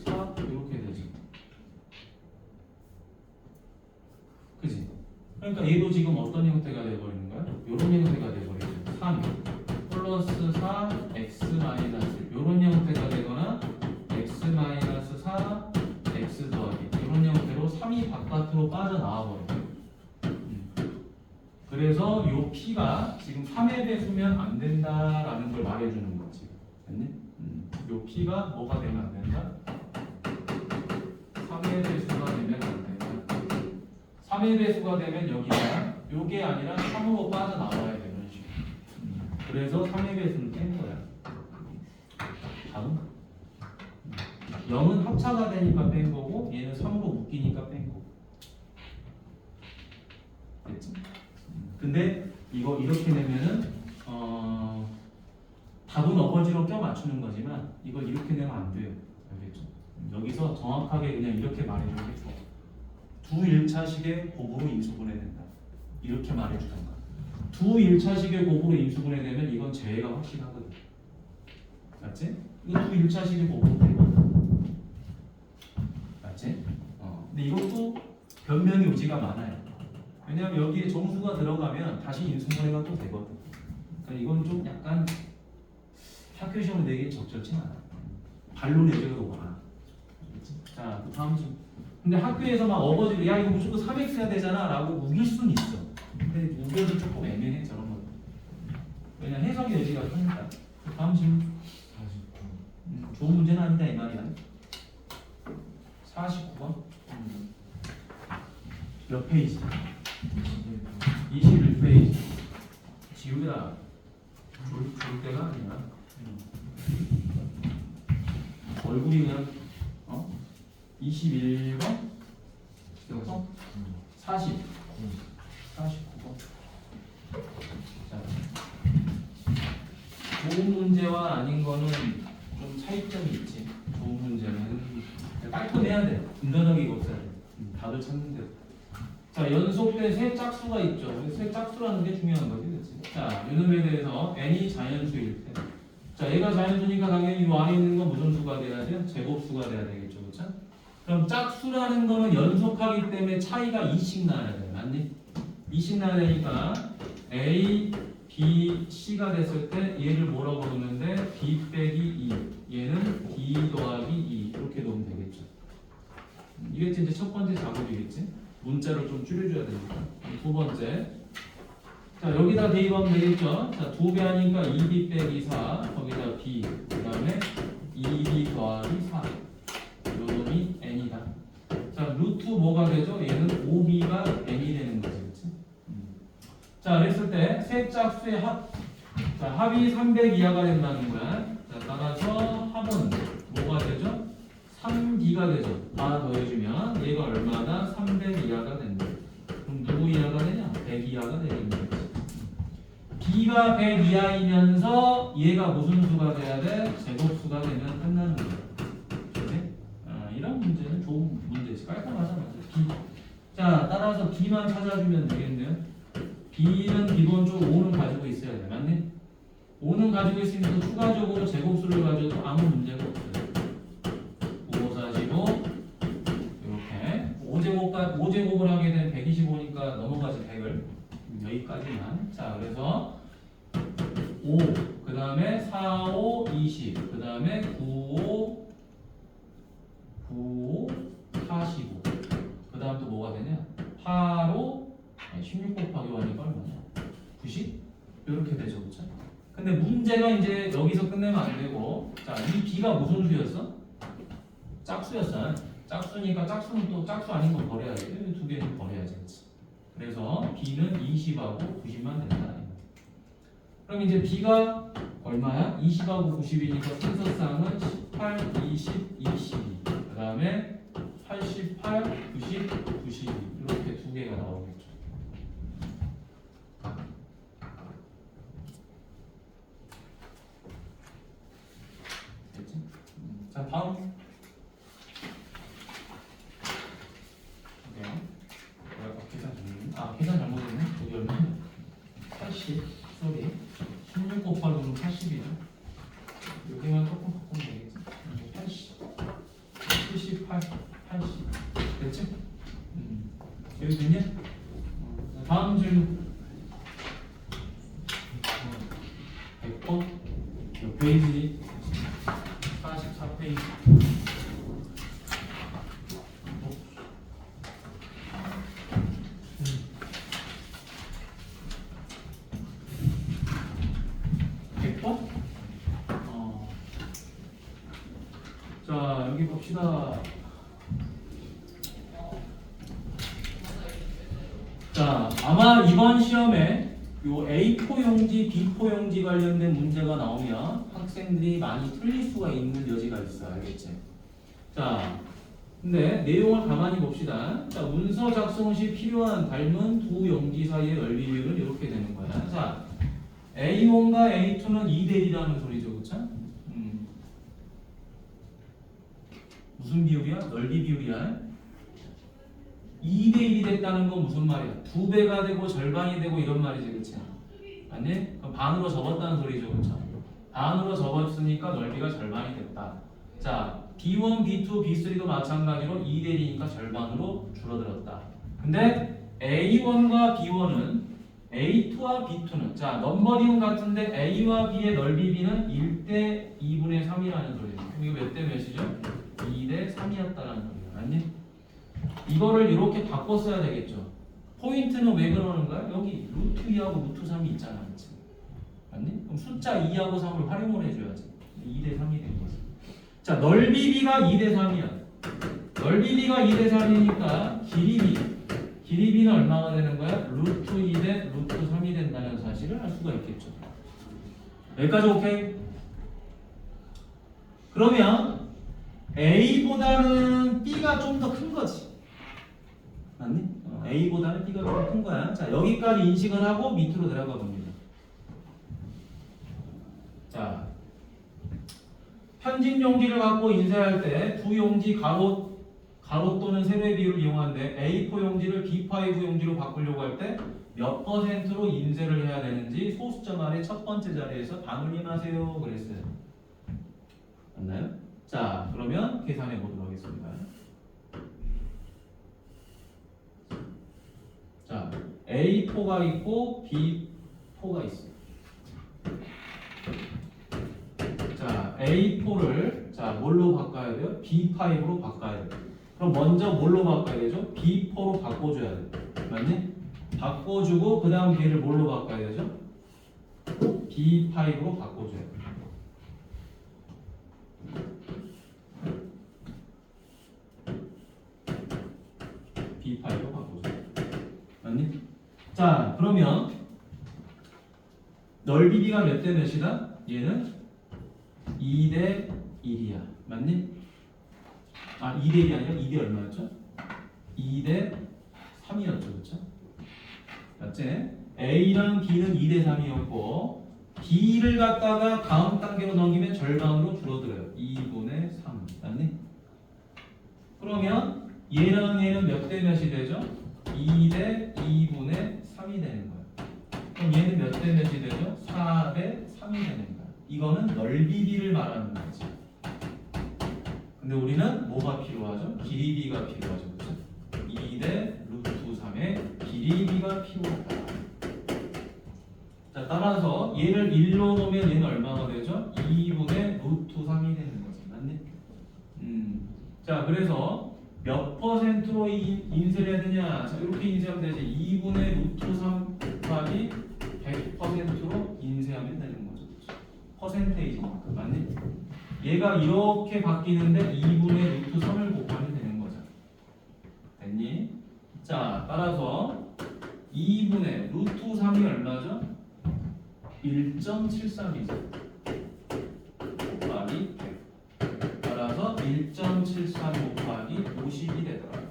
4 이렇게 되지 그지? 그러니까 얘도 지금 어떤 형태가 돼버리는 거야? 이런 형태가 돼버리죠 3 플러스 4 x 마이너스 이런 형태가 되거나 x 마이너스 4 x 더하기 이런 형태로 3이 바깥으로 빠져나와 버려요 그래서 요 p가 지금 3의 배수면 안 된다라는 걸 말해주는 거지 됐니? 요 p가 뭐가 되면 안 된다? 3의 배수가 되면 안 된다 3의 배수가 되면 여기가 요게 아니라 3으로 빠져나와야 되는 식이야 그래서 3의 배수는 뺀 거야 다음 0은 합차가 되니까 뺀 거고 얘는 3으로 묶이니까 뺀 거고 됐지? 근데 이거 이렇게 내면은 답은 어거지로 껴 맞추는 거지만 이걸 이렇게 내면 안 돼요 알겠죠? 여기서 정확하게 그냥 이렇게 말해주는 게 좋아 두 1차식의 곱으로 인수분해된다 이렇게 말해주던가 두 1차식의 곱으로 인수분해되면 이건 제외가 확실하거든 맞지? 이거 두 1차식의 곱으로 되거든 맞지? 근데 이것도 변면 요지가 많아요. 왜냐하면 여기에 정수가 들어가면 다시 인수분해가 또 되거든. 그러니까 이건 좀 약간 학교 시험을 내기 적절치 않아. 반론 예제로 와. 자, 그 다음 중. 근데 학교에서 막 어거지로 야 이거 무조건 3x 해야 되잖아 라고 우길 수는 있어. 근데 우겨도 조금 애매해 저런 거. 왜냐 해석의 여지가 크니까. 그 다음 질문. 49. 좋은 문제는 아니다 이 말이야. 49번. 몇 페이지? 21페이지. 지우야. 줄 때가 아니야. 얼굴이 그냥 21번? 여기서 40. 49번. 자, 좋은 문제와 아닌 거는 좀 차이점이 있지. 좋은 문제는 깔끔해야 돼. 분단하게 없어야 돼. 답을 찾는 데. 자, 연속된 세 짝수가 있죠. 세 짝수라는 게 중요한 거지, 그렇지? 자, 이놈에 대해서 n이 자연수일 때. 자, 얘가 자연수니까 당연히 이 안에 있는 건 무슨 수가 돼야 돼요? 제곱수가 돼야 되겠죠, 그렇죠? 그럼 짝수라는 거는 연속하기 때문에 차이가 2씩 나야 돼, 맞니? 2씩 나야 되니까 A, B, C가 됐을 때 얘를 뭐라고 부르는데 B 빼기 2, 얘는 B 더하기 2 이렇게 놓으면 되겠죠. 이게 이제 첫 번째 작업이겠지. 문자를 좀 줄여줘야 되니까. 두 번째. 자, 여기다 대입하면 되겠죠. 자, 2배 하니까 2B 빼기 4, 거기다 B, 그 다음에 2B 더하기 4. 요 놈이 n이다. 자, 루트 뭐가 되죠? 얘는 5B가 n이 되는 거지, 그치? 자, 그랬을 때 세 짝수의 합. 자, 합이 300 이하가 된다는 거야. 자, 따라서 합은 뭐가 되죠? 3B가 되죠. 하나 더해주면 얘가 얼마나 300 이하가 된다. 그럼 누구 이하가 되냐? 100 이하가 되는 거지. B가 100 이하이면서 얘가 무슨 수가 돼야 돼? 제곱수가 되면 끝나는 거야. 그치? 이런 문제는 좋은 문제지. 깔끔하잖아. B. 자, 따라서 B만 찾아주면 되겠네요. B는 기본적으로 5는 가지고 있어야 돼. 맞니? 5는 가지고 있으니까 추가적으로 제곱수를 가져도 아무 문제가 없어요. 5, 45 이렇게 5제곱을 하게 되면 125니까 넘어가지 100을 여기까지만. 자, 그래서 5, 그 다음에 4, 5, 20, 그 다음에 9, 5, 45. 그 다음 또 뭐가 되냐? 8, 5, 16 곱하기 5하니까 얼마냐? 90? 이렇게 되죠, 그쵸? 근데 문제가 이제 여기서 끝내면 안 되고, 자, 이 B가 무슨 수였어? 짝수였어. 짝수니까 짝수는 또 짝수 아닌 거 버려야지. 두 개는 버려야지, 그치? 그래서 B는 20하고 90만 된다. 그럼 이제 B가 얼마야? 20하고 90이니까 순서상은 18, 20, 22. 그 다음에 88, 90, 92. 이렇게 두 개가 나오겠죠. 됐지? 자, 다음. 계산 잘못했네. 여기 얼마냐? 80. 쏘리. 16 곱하기 80이죠. 여기만 조금 바꾸면 되겠지. 80. 78. 80. 됐지? 여기 됐냐? 다음 질문. 100번. 몇 페이지? 44페이지. 자, 여기 봅시다. 자, 아마 이번 시험에 요 A4 용지, B4 용지 관련된 문제가 나오면 학생들이 많이 틀릴 수가 있는 여지가 있어. 알겠지? 자, 근데 내용을 가만히 봅시다. 자, 문서 작성 시 필요한 닮은 두 용지 사이의 넓이 비율은 이렇게 되는 거야. 자, A1과 A2는 2대 1이라는 소리죠. 그쵸? 무슨 비율이야? 넓이 비율이야. 2대 1이 됐다는 건 무슨 말이야? 2배가 되고 절반이 되고 이런 말이지, 그치? 아니? 그럼 반으로 접었다는 소리죠, 그쵸? 반으로 접었으니까 넓이가 절반이 됐다. 자, B1, B2, B3도 마찬가지로 2대 1이니까 절반으로 줄어들었다. 근데 A1과 B1은 A2와 B2는 자 넘버링은 같은데 A와 B의 넓이 B는 1대 2분의 3이라는 소리예요. 그럼 이거 몇 대 몇이죠? 2대 3이었다라는 소리예요. 맞니? 이거를 이렇게 바꿨어야 되겠죠. 포인트는 왜 그러는 거야? 여기 루트 2하고 루트 3이 있잖아. 그치? 맞니? 그럼 숫자 2하고 3을 활용을 해줘야지. 2대 3이 된 거지. 자, 넓이 B가 2대 3이야. 넓이 B가 2대 3이니까 길이 B는 얼마가 되는 거야? 루트 2대 루트 3이 된다는 사실을 알 수가 있겠죠. 여기까지 오케이? 그러면 A보다는 B가 좀 더 큰 거지. 맞니? A보다는 B가 좀 큰 거야. 자, 여기까지 인식을 하고 밑으로 내려가 봅니다. 자, 편집 용지를 갖고 인쇄할 때 두 용지 가로 또는 세로의 비율을 이용하는데 A4 용지를 B5 용지로 바꾸려고 할 때 몇 %로 인쇄를 해야 되는지 소수점 아래 첫 번째 자리에서 반올림하세요 그랬어요. 맞나요? 자, 그러면 계산해 보도록 하겠습니다. 자, A4가 있고 B4가 있어요. 자, A4를 자 뭘로 바꿔야 돼요? B5로 바꿔야 돼요. 그럼 먼저 뭘로 바꿔야 되죠? B4로 바꿔줘야 돼요. 맞니? 바꿔주고 그 다음 B를 뭘로 바꿔야 되죠? B5로 바꿔줘야 돼요. B5로 바꿔줘야 돼요. 맞니? 자, 그러면 넓이 B가 몇 대 몇이다? 얘는 2대 1이야. 맞니? 아, 2대 1이 아니라 2대 얼마였죠? 2대 3이었죠. 그렇죠? 맞지? A랑 B는 2대 3이었고 B를 갖다가 다음 단계로 넘기면 절반으로 줄어들어요. 2분의 3. 맞니? 그러면 얘랑 얘는 몇 대 몇이 되죠? 2대 2분의 3이 되는 거예요. 그럼 얘는 몇 대 몇이 되죠? 4대 3이 되는 거예요. 이거는 넓이 B를 말하는 거지. 근데 우리는 뭐가 필요하죠? 길이 B가 필요하죠. 그렇죠? 2대 루트 3의 길이 B가 필요하다. 자, 따라서 얘를 1로 놓으면 얘는 얼마가 되죠? 2분의 루트 3이 되는 거지. 맞니? 자, 그래서 몇 %로 인쇄를 해야 되냐? 자, 이렇게 인쇄하면 되지. 2분의 루트 3 곱하기 100%로 인쇄하면 되는 거죠. 퍼센테이지니까. 맞니? 얘가 이렇게 바뀌는데 2분의 루트 3을 곱하면 되는 거죠. 됐니? 자, 따라서 2분의 루트 3이 얼마죠? 1.73이죠. 곱하기 100. 따라서 1.73 곱하기 50이 되더라.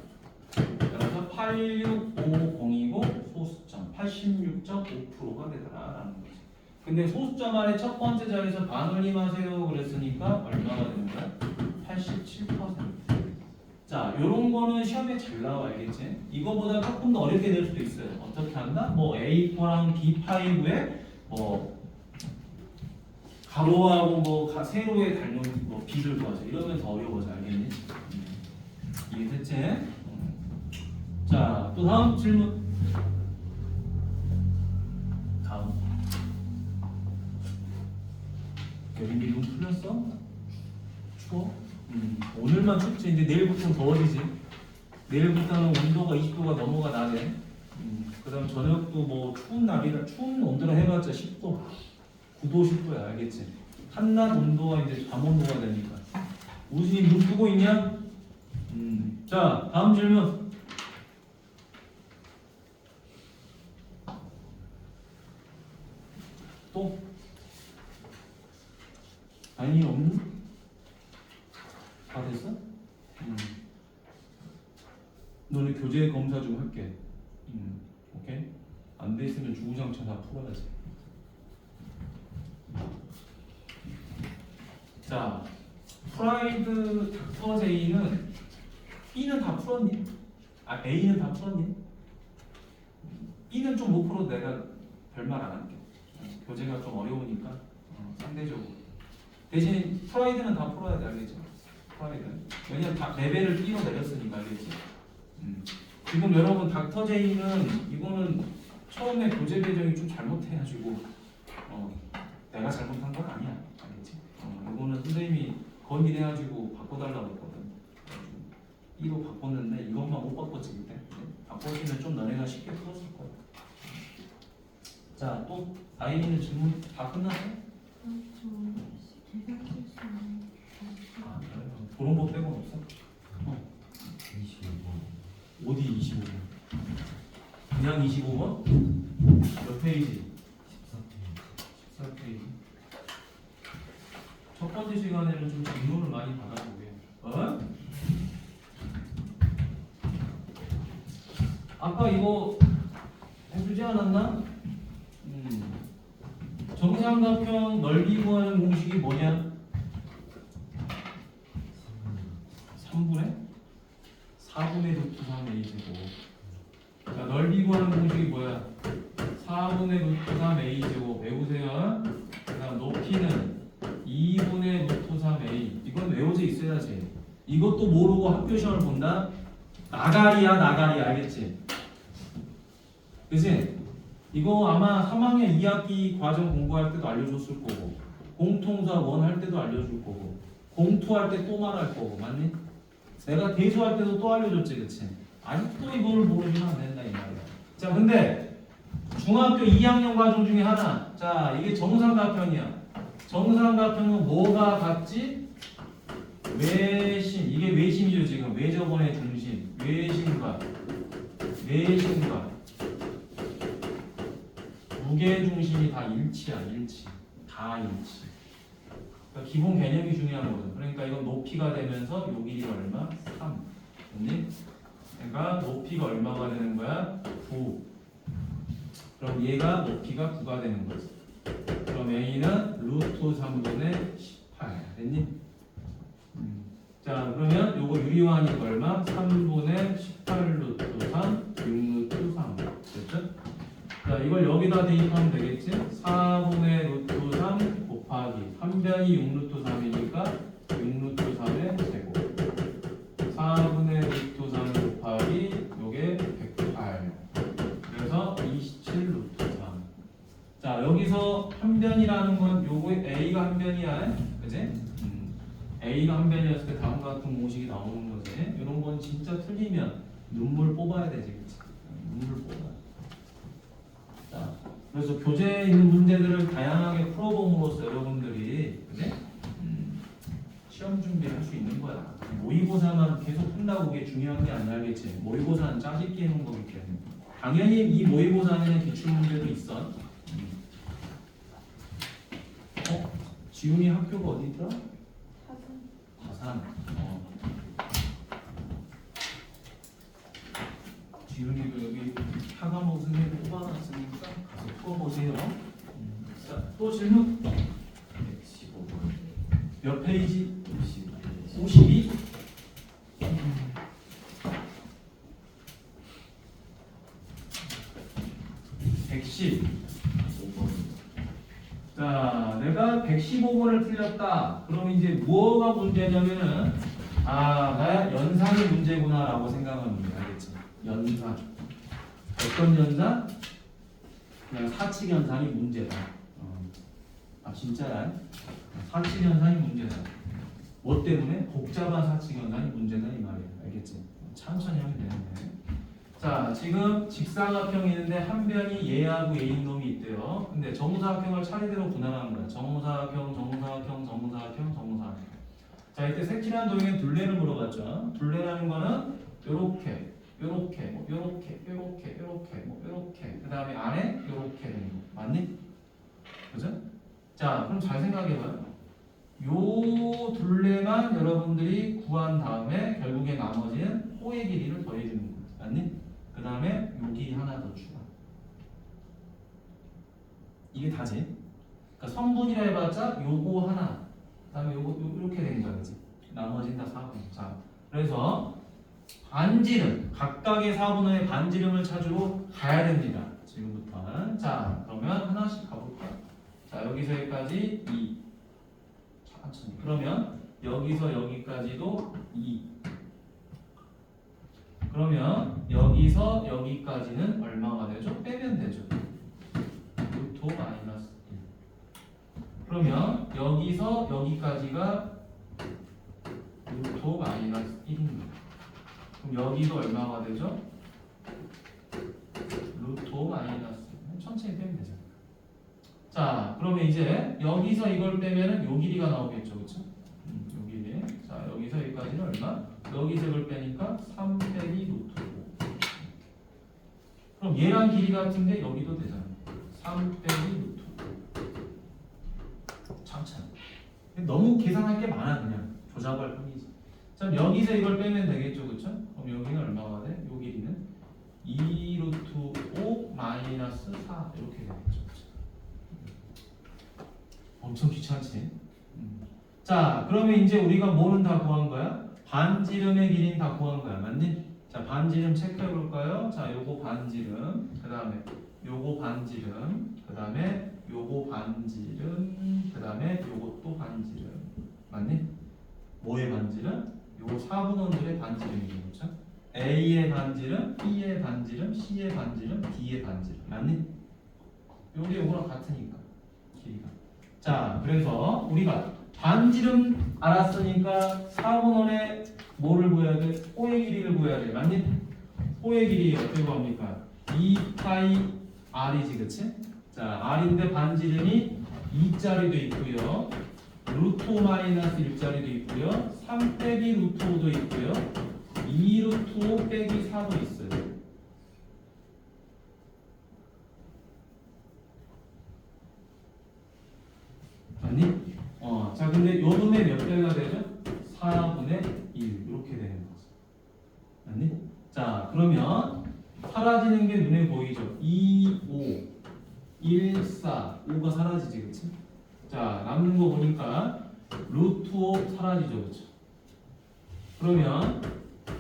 따라서 86500이고 소수점 86.5%가 되더라라는 거지. 근데 소수점 아래 첫 번째 자리에서 반올림하세요 그랬으니까 얼마가 되는 거야? 87%. 자, 요런 거는 시험에 잘 나와. 알겠지? 이거보다 조금 더 어렵게 낼 수도 있어요. 어떻게 한다? 뭐 A4랑 B5에 뭐 가로하고 뭐 세로에 달린 뭐 비를 구하자. 이러면 더 어려워져. 알겠니? 이해됐지? 자, 또 다음 질문. 다음. 여기 눈 풀렸어? 추워? 오늘만 춥지. 이제 내일부터는 더워지지. 내일부터는 온도가 20도가 넘어가 나네. 그다음 저녁도 뭐 추운 날이라 추운 온도라 해봤자 10도, 9도, 10도야. 알겠지? 한낮 온도가 이제 밤 온도가 되니까. 우진이 눈 뜨고 있냐? 자, 다음 질문. 또? 아니 없니? 다 됐어? 너네 교재 검사 좀 할게. 오케이? 안 돼 있으면 주구장창 다 풀어야지. 자, 프라이드 닥터 제이는 B는 다 풀었니? 아, A는 다 풀었니? B는 좀 못 풀어도 내가 별말 안 할게. 교재가 좀 어려우니까 상대적으로. 대신 프라이드는 다 풀어야 돼. 알겠죠? 왜냐면 레벨을 뛰어 내렸으니까 알겠지? 지금 여러분 닥터 제이는 이거는 처음에 교재 배정이 좀 잘못해가지고 내가 잘못한 건 아니야, 알겠지? 이거는 선생님이 건의해가지고 바꿔달라고 했거든. 2로 바꿨는데 이것만 못 바꿨지 그때. 바꿨으면 좀 너네가 쉽게 풀었을 거야. 자, 또 아이는 질문 다 끝났어요? 계산 실수는 아, 그래? 그런 거 빼고는 없어? 25번. 어디 25번? 그냥 25번? 몇 페이지? 14페이지. 첫 번째 시간에는 좀 질문을 많이 받아보게. 아까 이거 해주지 않았나? 정삼각형 넓이 구하는 공식이 뭐냐? 3분의 4분의 루트 3a 제곱. 자, 넓이 구하는 공식이 뭐야? 4분의 루트 3a 제곱 외우세요. 그다음 높이는 2분의 루트 3a. 이건 외워져 있어야지. 이것도 모르고 학교 시험을 본다? 나가리야 나가리 알겠지? 그치? 이거 아마 3학년 2학기 과정 공부할 때도 알려줬을 거고 공통사 원 할 때도 알려줄 거고 공투할 때 또 말할 거고 맞니? 내가 대수할 때도 또 알려줬지 그치? 아직도 이걸 모르면 안 된다 이 말이야. 자 근데 중학교 2학년 과정 중에 하나 자 이게 정삼각형이야. 정삼각형은 뭐가 같지? 외심 이게 외심이죠 지금 외저번의 중심 외심과 무게중심이 다 일치야 일치 다 일치. 그러니까 기본 개념이 중요한 거죠. 그러니까 이건 높이가 되면서 요 길이가 얼마? 3 맞니? 그러니까 높이가 얼마가 되는 거야? 9. 그럼 얘가 높이가 9가 되는 거지. 그럼 A는 루트 3분의 18 됐니? 자 그러면 요거 유리화하니까 얼마? 3분의 18 루트 3 6 루트 3 됐죠? 자 이걸 여기다 대입하면 되겠지? 4분의 루트 3 곱하기 한 변이 6 루트 3이니까 6 루트 3의 제곱 4분의 루트 3 곱하기 요게 108 그래서 27 루트 3. 자 여기서 한 변이라는 건 요거에 A가 한 변이야 그지? A가 한 변이었을 때 다음과 같은 공식이 나오는 거지. 이런 건 진짜 틀리면 눈물 뽑아야 되지 그치? 눈물 뽑아. 자, 그래서 교재에 있는 문제들을 다양하게 풀어봄으로써 여러분들이 그지? 시험 준비를 할 수 있는 거야. 모의고사만 계속 푼다고 그게 중요한 게 아니야 알겠지? 모의고사는 짜집기 해놓은 거기 때문에 당연히 이 모의고사에는 기출문제도 있어. 지훈이 학교가 어디더라? 다산. 지훈이도 여기 하가모 선생님 뽑아놨으니까 가서 풀어보세요. 자, 또 질문? 115번. 몇 페이지? 52? 115번. 자, 내가 115번을 틀렸다. 그럼 이제 뭐가 문제냐면은 나 연산이 문제구나라고 생각하면 돼. 알겠지? 연산. 어떤 연산? 그냥 사칙 연산이 문제다. 진짜야? 사칙 연산이 문제다. 뭐 때문에? 복잡한 사칙 연산이 문제다 이 말이야. 알겠지? 천천히 하면 되는데. 자, 지금 직사각형이 있는데 한 변이 얘하고 얘인 놈이 있대요. 근데 정사각형을 차례대로 분할하는 거야. 정사각형, 정사각형, 정사각형, 정사각형. 자, 이때 색칠한 도형의 둘레를 물어봤죠. 둘레라는 거는 요렇게, 요렇게, 뭐 요렇게, 요렇게, 요렇게, 뭐 요렇게. 그 다음에 안에 요렇게 되는 거. 맞니? 그죠? 자, 그럼 잘 생각해봐요. 요 둘레만 여러분들이 구한 다음에 결국에 나머지는 호의 길이를 더해주는 거야. 맞니? 그 다음에 여기 하나 더 추가. 이게 다지. 그러니까 성분이라 해봤자 요거 하나. 그 다음에 요거 이렇게 된 거지. 나머지는 다 4분. 자, 그래서 반지름 각각의 4분의 반지름을 찾으러 가야 됩니다. 지금부터는. 자, 그러면 하나씩 가볼까요? 자, 여기서 여기까지 2. 천천히. 그러면 여기서 여기까지도 2. 그러면 여기서 여기까지는 얼마가 되죠? 빼면 되죠. 루트 5 마이너스 1. 그러면 여기서 여기까지가 루트 5 마이너스 1입니다. 그럼 여기도 얼마가 되죠? 루트 5 마이너스 1. 천천히 빼면 되죠. 자, 그러면 이제 여기서 이걸 빼면은 요 길이가 나오겠죠, 그렇죠? 요 길이. 자, 여기서 여기까지는 얼마? 여기서 이걸 빼니까 3 빼기 루트 5. 그럼 얘랑 길이 같은데 여기도 되잖아. 3 빼기 루트 5. 참참. 너무 계산할 게 많아 그냥. 조잡할 뿐이지. 자, 여기서 이걸 빼면 되겠죠, 그렇죠? 그럼 여기는 얼마가 돼? 요 길이는 2 루트 5 마이너스 4 이렇게 되겠죠. 엄청 귀찮지? 자, 그러면 이제 우리가 뭐는 다 구한 거야? 반지름의 길이는 다 구한 거야, 맞니? 자, 반지름 체크해 볼까요? 자, 요거 반지름, 그 다음에 요거 반지름, 그 다음에 요거 반지름, 그 다음에 요것도 반지름, 맞니? 뭐의 반지름? 요거 4분원들의 반지름이죠, 그렇죠? A의 반지름, B의 반지름, C의 반지름, D의 반지름, 맞니? 요거랑 같으니까 길이가. 자, 그래서 우리가 반지름 알았으니까 4분원의 뭐를 구해야 돼? 호의 길이를 구해야 돼. 맞니? 호의 길이 어떻게 구합니까? 2파이 r이지, 그치? 자, r인데 반지름이 2짜리도 있고요. 루트 5 마이너스 1짜리도 있고요. 3 빼기 루트 5도 있고요. 2 루트 5 빼기 4도 있어요. 맞니? 자, 근데 요 놈의 몇 배가 되죠? 4분의 1 이렇게 되는 거죠. 맞니? 자, 그러면 사라지는 게 눈에 보이죠? 2, 5, 1, 4, 5가 사라지지, 그치? 자, 남는 거 보니까 루트 5 사라지죠, 그치? 그러면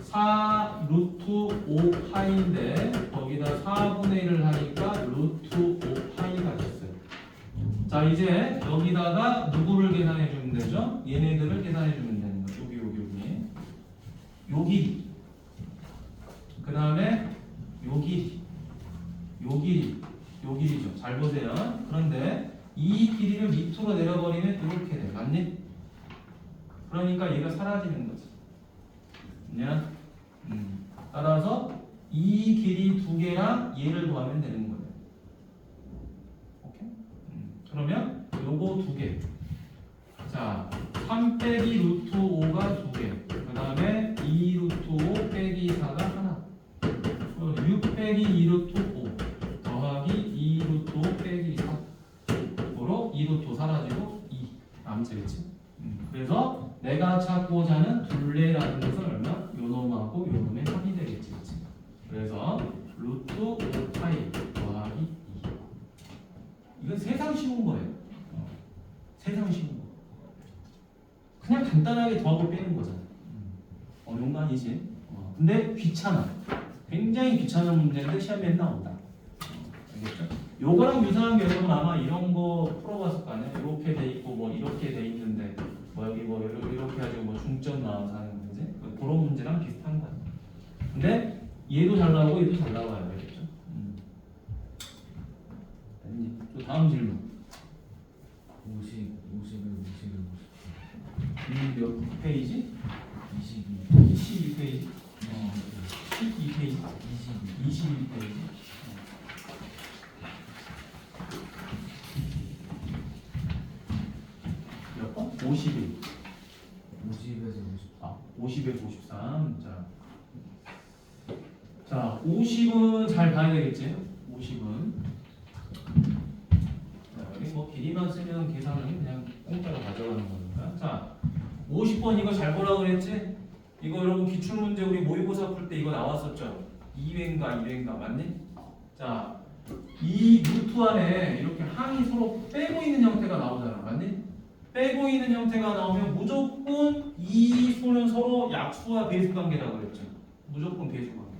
4 루트 5 파이인데 거기다 4분의 1을 하니까 루트 5 파이가 됐어요. 자, 이제 여기다가 누구를 계산해 주면 되죠? 얘네들을 계산해 주면 되는 거죠. 여기 길이, 그 다음에 요 길이죠. 잘 보세요. 그런데 이 길이를 밑으로 내려버리면 이렇게 돼, 맞니? 그러니까 얘가 사라지는 거지. 그냥 따라서 이 길이 두 개랑 얘를 구하면 되는 거예요. 오케이? 그러면 요거 두 개. 자, 3 빼기 루트 5가 두 개. 그 다음에 2 루트 5 빼기 4가 하나. 6 빼기 2 루트 5 더하기 2 루트 5 빼기 4. 으로 2 루트 5 사라지고 2 남지겠지. 그래서 내가 찾고자 하는 둘레라는 것은 얼마? 요 놈하고 요 놈의 합이 되겠지, 그치? 그래서 루트 5 파이 더하기 2. 이건 세상 쉬운 거예요. 세상 쉬운 거. 그냥 간단하게 더하고 빼는 거잖아. 어려운 거 아니지? 근데 귀찮아. 굉장히 귀찮은 문제인데 시험에 나온다. 알겠죠? 요거랑 유사한 게 여러분 아마 이런 거 풀어봤을 거 아니에요? 이렇게 돼 있고 뭐 이렇게 돼 있는데 뭐 여기 뭐 이렇게 가지고 뭐 중점 나와서 하는 문제? 그런 문제랑 비슷한 거야. 근데 얘도 잘 나오고 얘도 잘 나와요. 알겠죠? 또 다음 질문. 50. 몇 페이지? 22. 12페이지. 12페이지. 22페이지. 몇 번? 51. 50에서 50에서 53. 자, 50은 잘 봐야 되겠지? 50은. 여기 뭐 길이만 쓰면 계산은 그냥 공짜로 가져가는 거니까. 자, 50번 이거 잘 보라 그랬지? 이거 여러분 기출문제 우리 모의고사 풀 때 이거 나왔었죠? 2회인가 맞니? 자, 이 루트 안에 이렇게 항이 서로 빼고 있는 형태가 나오잖아, 맞니? 빼고 있는 형태가 나오면 무조건 이 수는 서로 약수와 배수 관계라고 그랬죠. 무조건 배수 관계.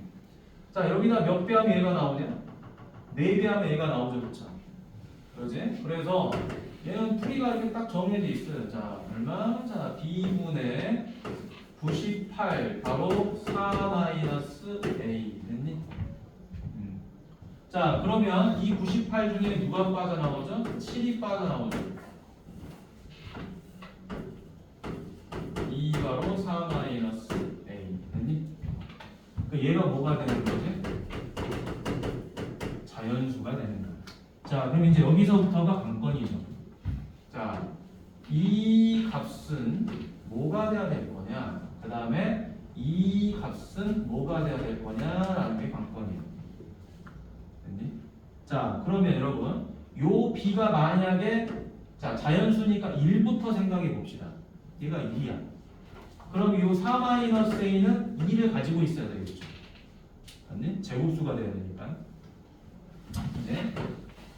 자, 여기다 몇 배 하면 얘가 나오냐? 4배 하면 얘가 나오죠, 그렇죠? 그러지? 그래서 얘는 풀이가 이렇게 딱 정해져 있어요. 자, 얼마? 자, b분의 98 바로 4-a 됐니? 자, 그러면 이 98 중에 누가 빠져나오죠? 7이 빠져나오죠. 2 바로 4-a 됐니? 그 얘가 뭐가 되는 거지? 자연수가 되는 거야. 자, 그럼 이제 여기서부터가 관건이죠. 자, 이 값은 뭐가 돼야 될 거냐? 그 다음에 이 값은 뭐가 돼야 될 거냐라는 게 관건이에요. 됐니? 자, 그러면 여러분, 요 b가 만약에 자 자연수니까 1부터 생각해 봅시다. 얘가 2야. 그럼 요 4-a는 2를 가지고 있어야 되겠죠. 맞니? 제곱수가 돼야 되니까. 네.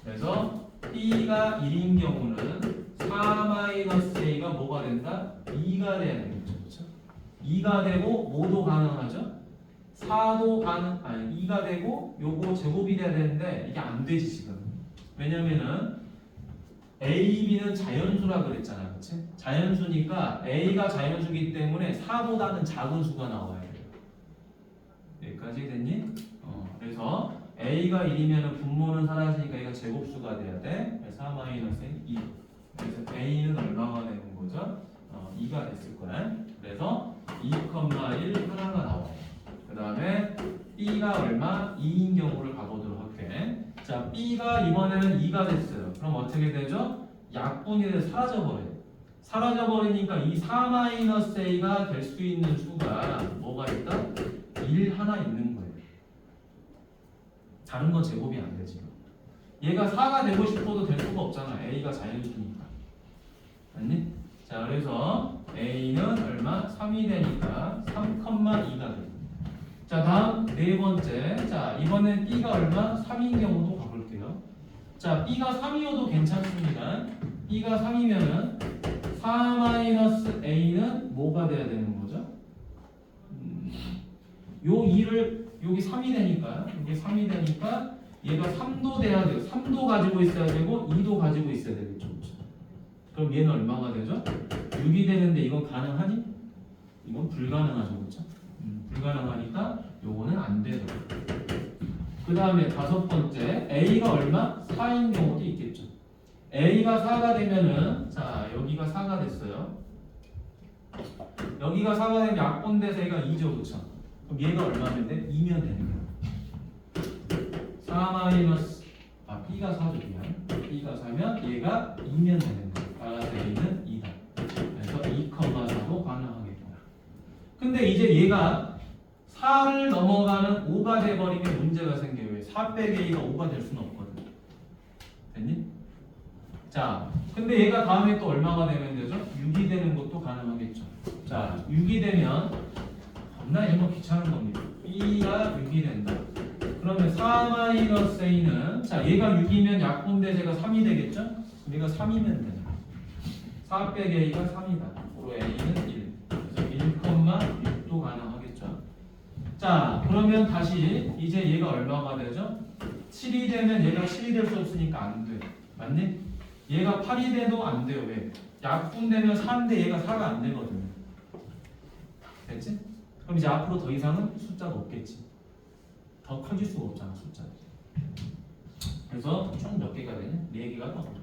그래서 b가 1인 경우는 4-a가 뭐가 된다? 2가 돼야 되겠죠. 그렇죠? 2가 되고 뭐도 가능하죠? 4도 가능, 아니 2가 되고 요거 제곱이 돼야 되는데 이게 안 되지 지금. 왜냐면은 a, b는 자연수라 그랬잖아, 그렇지? 자연수니까 a가 자연수기 때문에 4보다는 작은 수가 나와야 돼요. 여기까지 됐니? 그래서 a가 1이면 분모는 사라지니까 얘가 제곱수가 돼야 돼. 4-2. 그래서 a는 얼마가 되는 거죠? 2가 됐을 거야. 그래서 2,1 하나가 나와요. 그 다음에 b가 얼마? 2인 경우를 가보도록 할게. 자, b가 이번에는 2가 됐어요. 그럼 어떻게 되죠? 약분이 돼서 사라져버려요. 사라져버리니까 이 4-a가 될 수 있는 수가 뭐가 있다? 1 하나 있는 거예요. 다른 건 제곱이 안 되지. 얘가 4가 되고 싶어도 될 수가 없잖아. a가 자연수니까. 맞니? 자, 그래서 a는 얼마? 3이 되니까 3,2가 돼. 자, 다음 네 번째. 자, 이번엔 b가 얼마? 3인 경우도 가볼게요. 자, b가 3이어도 괜찮습니다. b가 3이면은 4-a는 뭐가 돼야 되는 거죠? 요 2를 여기 3이 되니까 여기 3이 되니까 얘가 3도 돼야 돼요. 3도 가지고 있어야 되고 2도 가지고 있어야 되겠죠. 그렇죠? 그럼 얘는 얼마가 되죠? 6이 되는데 이건 가능하니? 이건 불가능하죠. 그렇죠? 불가능하니까 요거는 안 되더라고요. 그 다음에 다섯 번째 a가 얼마? 4인 경우도 있겠죠. a가 4가 되면은 자 여기가 4가 됐어요. 여기가 4가 되면 약분돼서 얘가 2죠. 그렇죠? 그럼 얘가 얼마면 돼? 2면 되는 거야. 4 b가 4죠. b가 4면 얘가 2면 되는 거야. 따라서 a는 2다. 그래서 2,4도 가능하겠구나. 근데 이제 얘가 4를 넘어가는 5가 돼버리면 문제가 생겨요. 왜? 4 빼기 a가 5가 될 수는 없거든. 됐니? 자, 근데 얘가 다음에 또 얼마가 되면 되죠? 6이 되는 것도 가능하겠죠. 자, 6이 되면 겁나 이런 거 귀찮은 겁니다. b가 6이 된다. 그러면 4-a는 자 얘가 6이면 약분대제가 3이 되겠죠? 그럼 얘가 3이면 되죠. 4 빼기 a가 3이다. 그로 a는 1. 그래서 1,6도 가능하겠죠. 자, 그러면 다시 이제 얘가 얼마가 되죠? 7이 되면 얘가 7이 될 수 없으니까 안 돼. 맞니? 얘가 8이 돼도 안 돼요. 왜? 약분되면 4인데 얘가 4가 안 되거든요. 됐지? 그럼 이제 앞으로 더 이상은 숫자가 없겠지. 더 커질 수가 없잖아, 숫자가. 그래서 총 몇 개가 되냐? 4개가 나오죠.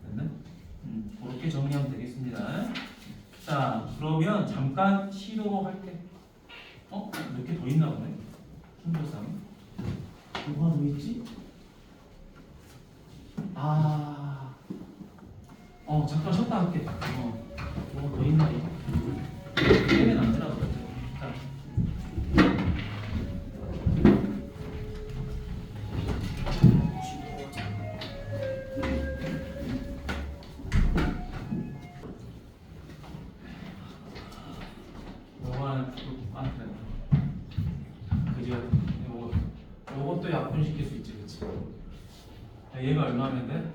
됐나? 그렇게 정리하면 되겠습니다. 자, 그러면 잠깐 쉬도록 할게. 몇 개 더 있나 보네. 순서상. 뭐가 더 있지? 잠깐 쉬었다 할게. 뭐가 더 있나 이거? 빼면 안 되나 보다. 자. 요것도 약분시킬 수 있지, 그치? 얘가 얼마면 돼?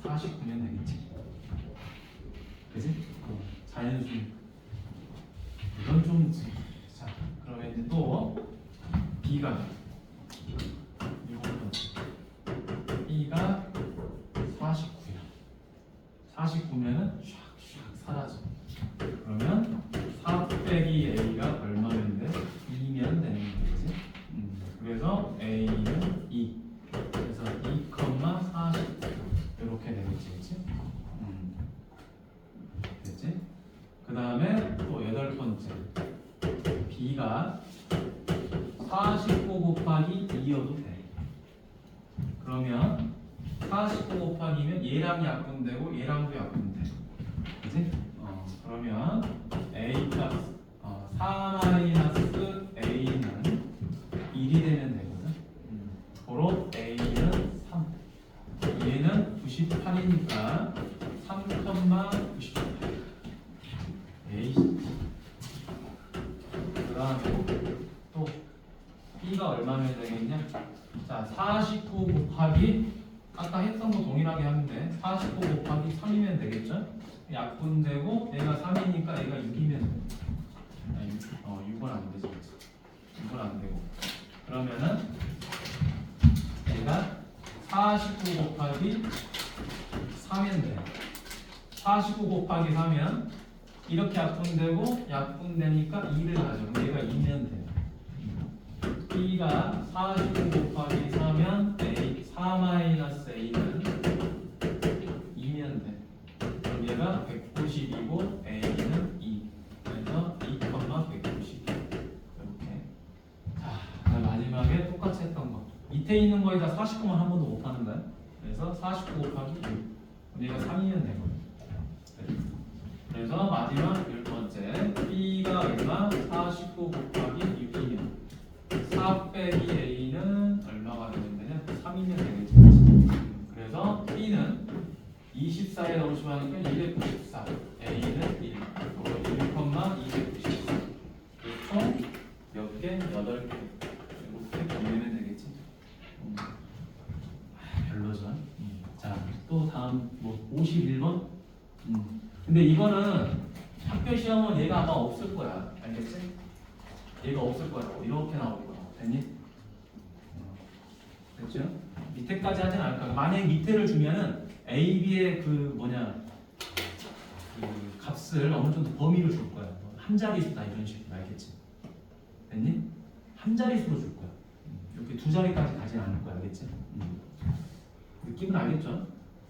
49면 되겠지. 그치? 자연수. 이건 좀, 자, 그러면 이제 또, B가, 요것도, B가 49야. 49면은 샥샥 사라져. 그러면 4 빼기 a가 얼마면 돼? 2면 되는 거지. 그래서 a는 2. 그래서 2,40 이렇게 되겠지, 그렇지? 됐지? 그 다음에 또 8번째 b가 49 곱하기 2여도 돼. 그러면 49 곱하기면 얘랑 약분되고 얘랑도 약분돼. 그치? 그러면 a 값 4 마이너스 a는 1이 되면 되거든. 고로 a는 3. 얘는 98이니까 3,98. a. 그 다음에 또 b가 얼마면 되겠냐? 자, 49 곱하기 아까 했던 거 동일하게 하면 돼. 49 곱하기 3이면 되겠죠? 약분되고 얘가 3이니까 얘가 6이면 돼. 6은 안 되지. 6은 안 되고. 그러면은 얘가 49 곱하기 3이면 돼. 49 곱하기 3이면 이렇게 약분되고 약분되니까 2를 가져. 그럼 얘가 2면 돼. b가 49 곱하기 4면 a 4 마이너스 a는 2면 돼. 그럼 얘가 190이고 a는 2. 그래서 2,190 이렇게. 자, 마지막에 똑같이 했던 거. 밑에 있는 거에다 49만 한 번도 못 하는 거야. 그래서 49 곱하기 6. 그럼 얘가 3이면 되거든. 그래서 마지막 10번째 b가 얼마? 49 곱하기 6이면 4 빼기 a는 얼마가 되면 되냐? 3이면 되겠지. 그래서 b는 24에 넣으시면 하니까 294, a는 1, 1,294. 총 몇 개? 8개. 이렇게 보내면 되겠지. 별로죠. 자, 또 다음 뭐 51번. 근데 이거는 학교 시험은 얘가 아마 없을 거야. 알겠지? 얘가 없을 거야. 이렇게 나올 거야. 됐니? 됐죠? 밑에까지 하진 않을 거야. 만약에 밑에를 주면은 A, B의 그 값을 어느 정도 범위로 줄 거야. 한 자릿수다 이런 식으로. 알겠지? 됐니? 한 자릿수로 줄 거야. 이렇게 두 자리까지 가진 않을 거야. 알겠지? 느낌은 알겠죠?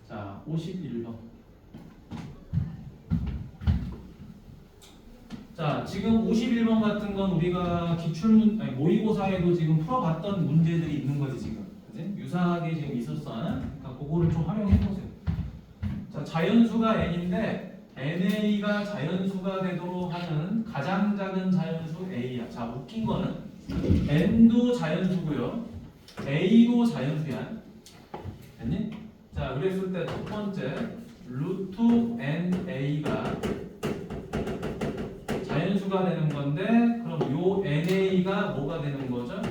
자, 51번. 자, 지금 51번 같은 건 우리가 모의고사에도 지금 풀어봤던 문제들이 있는 거지 지금. 그지? 유사하게 지금 있었어. 그러니까 그거를 좀 활용해 보세요. 자, 자연수가 n인데 na가 자연수가 되도록 하는 가장 작은 자연수 a야. 자, 웃긴 거는 n도 자연수고요, a도 자연수야. 됐니? 자, 그랬을 때 첫 번째 루트 na가 자연수가 되는 건데, 그럼 요 na가 뭐가 되는 거죠?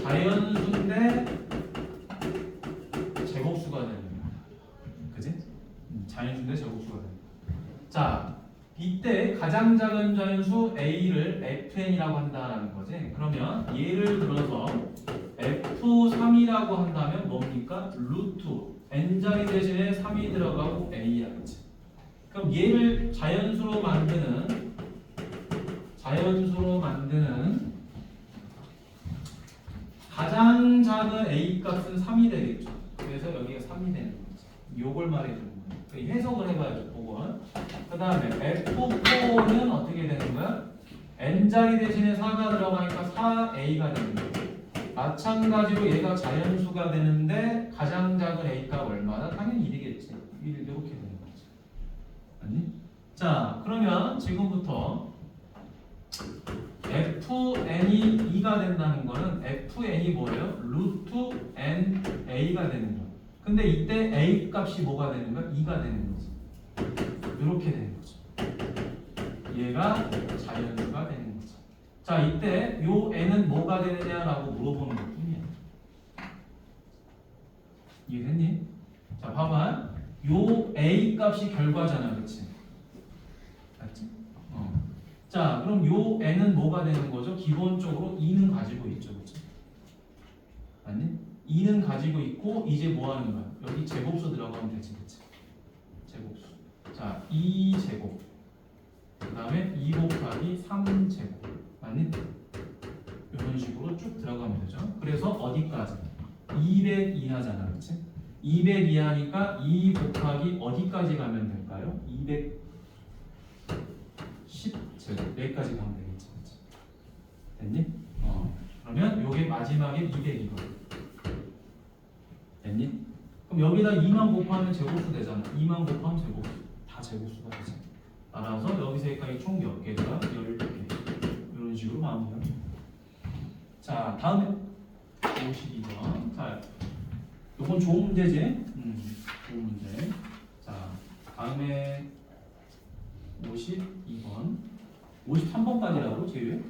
자연수인데 제곱수가 되는 거야. 그지? 자연수인데 제곱수가 되는 거야. 자, 이때 가장 작은 자연수 a를 fn이라고 한다는 거지. 그러면 예를 들어서 f3이라고 한다면 뭡니까? 루트 n자리 대신에 3이 들어가고 a야. 그치? 그럼 얘를 자연수로 만드는 가장 작은 a 값은 3이 되겠죠. 그래서 여기가 3이 되는 거지. 요걸 말해주는 거예요. 해석을 해봐야죠. 그건. 그 다음에 f4는 어떻게 되는 거야? n자리 대신에 4가 들어가니까 4a가 되는 거예요. 마찬가지로 얘가 자연수가 되는데 가장 작은 a 값 얼마나? 당연히 1이겠지. 1 이렇게 되는 거지. 아니? 자, 그러면 지금부터 fn이 2가 된다는 거는 fn이 뭐예요? 루트 na가 되는 거야. 근데 이때 a 값이 뭐가 되는 거야? 2가 되는 거지. 이렇게 되는 거죠. 얘가 자연수가 되는 거죠. 자, 이때 요 n은 뭐가 되느냐라고 물어보는 것 뿐이야. 이해됐니? 자, 봐봐. 요 a 값이 결과잖아, 그렇지? 맞지? 자, 그럼 요 n은 뭐가 되는 거죠? 기본적으로 2는 가지고 있죠, 그렇죠? 맞니? 2는 가지고 있고 이제 뭐 하는 거야? 여기 제곱수 들어가면 되지, 그렇지? 제곱수. 자, 2제곱. 그 다음에 2 곱하기 3제곱. 맞니? 이런 식으로 쭉 들어가면 되죠. 그래서 어디까지? 200 이하잖아, 그렇지? 200 이하니까 2 곱하기 어디까지 가면 될까요? 210제곱. 여기까지 가면 되겠지, 그렇지? 됐니? 그러면 요게 마지막에 200이거. 됐니? 그럼 여기다 2만 곱하면 제곱수 되잖아. 2만 곱하면 제곱수. 다 제곱수가 되지. 따라서 여기서 여기까지 총 몇 개가? 10개. 이런 식으로 마무리합니다. 자, 다음에 52번. 자, 요건 좋은 문제지? 좋은 문제. 자, 다음에 52번. 53번까지라고 제외?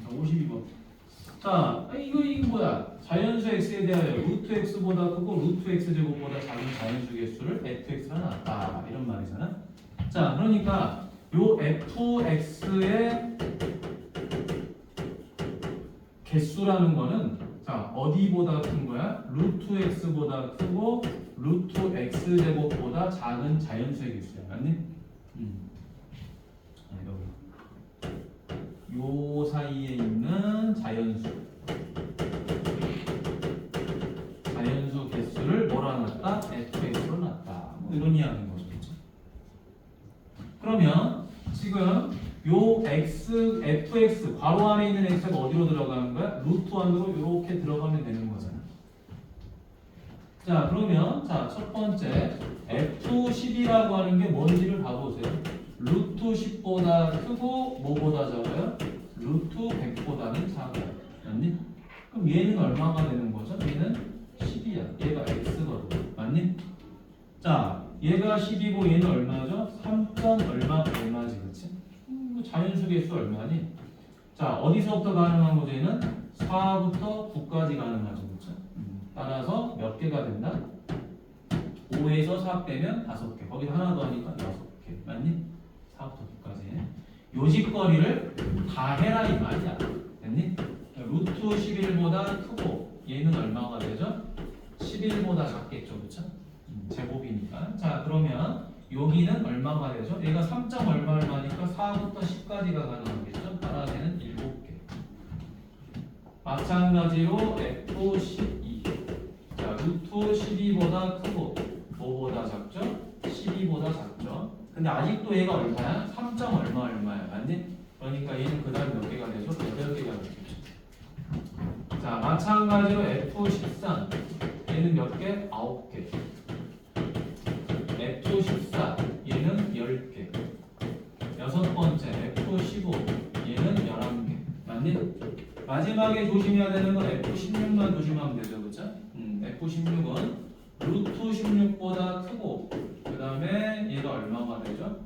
52번. 자, 이거 뭐야? 자연수 x에 대하여 루트 x보다 크고 루트 x 제곱보다 작은 자연수 개수를 fx가 낫다. 이런 말이잖아. 자, 그러니까 요 fx의 개수라는 거는 자, 어디보다 큰 거야? 루트 x보다 크고 루트 x 제곱보다 작은 자연수의 개수야. 맞니? 요 사이에 있는 자연수 개수를 뭐라 놨다? fx로 놨다. 뭐 이런 이야기인 거죠. 그러면 지금 요 fx 괄호 안에 있는 x가 어디로 들어가는 거야? 루트 안으로 이렇게 들어가면 되는 거잖아. 자, 그러면 자, 첫 번째 f10이라고 하는 게 뭔지를 봐보세요. 루트 10보다 크고 뭐보다 작아요? 루트 100보다는 작아요. 맞니? 그럼 얘는 얼마가 되는 거죠? 얘는 10이야. 얘가 x거든. 맞니? 자, 얘가 10이고 얘는 얼마죠? 3. 얼마지, 그렇지? 자연수 개수 얼마니? 자, 어디서부터 가능한 거죠? 얘는 4부터 9까지 가능하죠, 그렇죠? 따라서 몇 개가 된다? 5에서 4 빼면 5개. 거기다 하나 더 하니까 6개. 맞니? 4부터 9까지. 요직거리를 다 해라 이 말이야. 됐니? 루트 11보다 크고 얘는 얼마가 되죠? 11보다 작겠죠, 그렇죠? 제곱이니까. 자, 그러면 여기는 얼마가 되죠? 얘가 3. 얼마니까 4부터 10까지가 가능하겠죠? 따라서 얘는 7개. 마찬가지로 F12. 자, 루트 12보다 크고 뭐보다 작죠? 12보다 작죠? 근데 아직도 얘가 얼마야? 3. 얼마야? 맞니? 그러니까 얘는 그 다음 몇 개가 되죠? 8개가 되겠죠. 자, 마찬가지로 F13. 얘는 몇 개? 9개. F14. 얘는 10개. 여섯 번째 F15. 얘는 11개. 맞니? 마지막에 조심해야 되는 건 F16만 조심하면 되죠. 그렇죠? F16은 루트 16보다 크고 그 다음에 얘가 얼마가 되죠?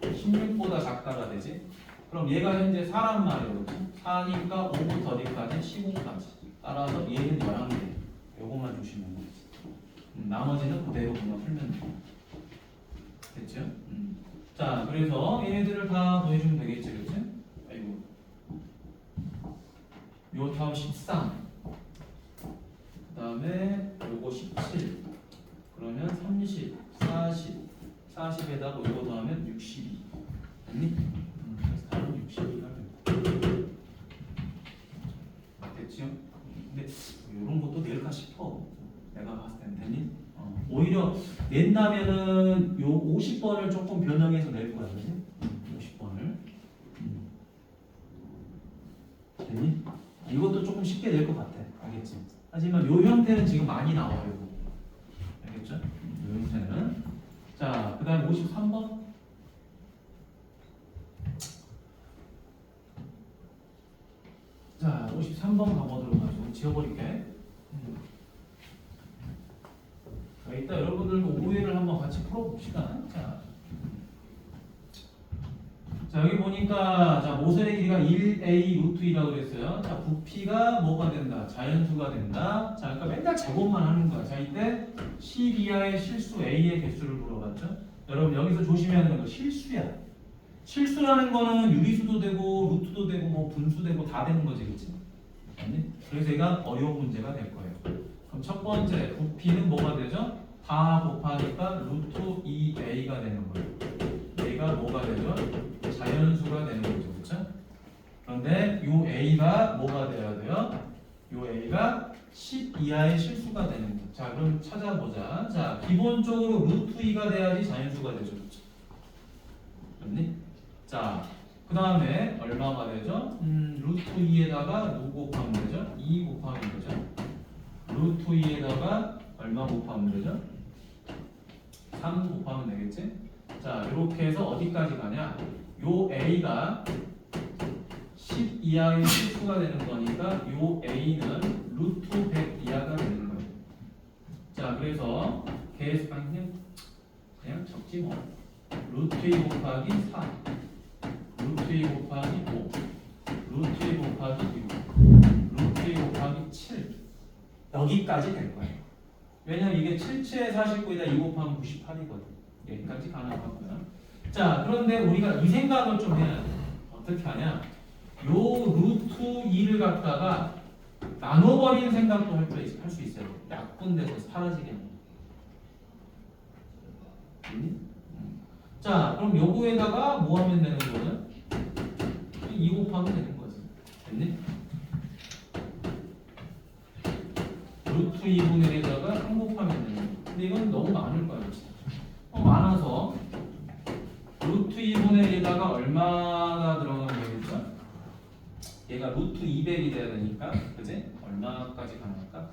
16보다 작다가 되지. 그럼 얘가 현재 4란 말이에요. 4니까 5부터 어디까지? 15까지. 따라서 얘는 11개. 요것만 조심하면 되지. 나머지는 그대로 그냥 풀면 돼요. 됐죠? 자, 그래서 얘네들을 다 더해주면 되겠지, 그렇지? 아이고. 요 다음 13. 그 다음에 요거 17. 그러면 30, 40. 40에다가 요거 더하면 62. 됐니? 그래서 답은 62가 됩니다. 됐지요? 근데 요런 것도 낼까 싶어. 내가 봤을 땐 됐니? 오히려 낸다면은 요 50번을 조금 변형해서 낼 거야, 그지? 50번을. 됐니? 이것도 조금 쉽게 낼 것 같아. 알겠지? 하지만 요 형태는 지금 많이 나와요. 알겠죠? 요 형태는. 자, 그 다음 53번. 자, 53번 가보도록 하죠. 지워버릴게. 자, 이따 여러분들도 오해를 한번 같이 풀어봅시다. 자, 여기 보니까 자, 모서의 길이가 1a 루트 2라고 그랬어요. 자, 부피가 뭐가 된다? 자연수가 된다. 자, 그러니까 맨날 제곱만 하는 거야. 자, 이때 10 이하의 실수 a의 개수를 물어봤죠. 여러분 여기서 조심해야 하는 거 실수야. 실수라는 거는 유리수도 되고 루트도 되고 뭐 분수 되고 다 되는 거지, 그렇지? 그래서 얘가 어려운 문제가 될 거예요. 그럼 첫 번째 부피는 뭐가 되죠? 다 곱하니까 루트 2a가 되는 거예요. a가 뭐가 되죠? 자연수가 되는 거죠. 그렇죠? 그런데 요 a가 뭐가 돼야 돼요? 요 a가 10 이하의 실수가 되는 거예요. 자, 그럼 찾아보자. 자, 기본적으로 루트 2가 돼야지 자연수가 되죠. 그렇죠? 맞니? 자, 그 다음에 얼마가 되죠? 루트 2에다가 누구 곱하면 되죠? 2 곱하면 되죠? 루트 2에다가 얼마 곱하면 되죠? 3 곱하면 되겠지? 자, 이렇게 해서 어디까지 가냐? 요 a가 10 이하의 실수가 되는 거니까 요 a는 루트 100 이하가 되는 거예요. 자, 그래서 계속 그냥 적지 뭐. 루트 2 곱하기 4, 루트 2 곱하기 5, 루트 2 곱하기 6, 루트 2 곱하기 7 여기까지 될 거예요. 왜냐면 이게 7의 49에다 2 곱하면 98이거든. 여기까지 가능하고요. 자, 그런데 우리가 이 생각을 좀 해야 돼. 어떻게 하냐? 요 루트 2를 갖다가 나눠버리는 생각도 할 수 있어요. 약분돼서 사라지게 하는 거. 자, 그럼 요거에다가 뭐 하면 되는 거는? 2 곱하면 되는 거지. 됐니? 루트 2분의 1에다가 3 곱하면 되는 거. 근데 이건 너무 많을 거야, 그치? 많아서 루트 2분의 1에다가 얼마나 들어가면 되겠죠? 얘가 루트 200이 돼야 되니까, 그지? 얼마까지 가능할까?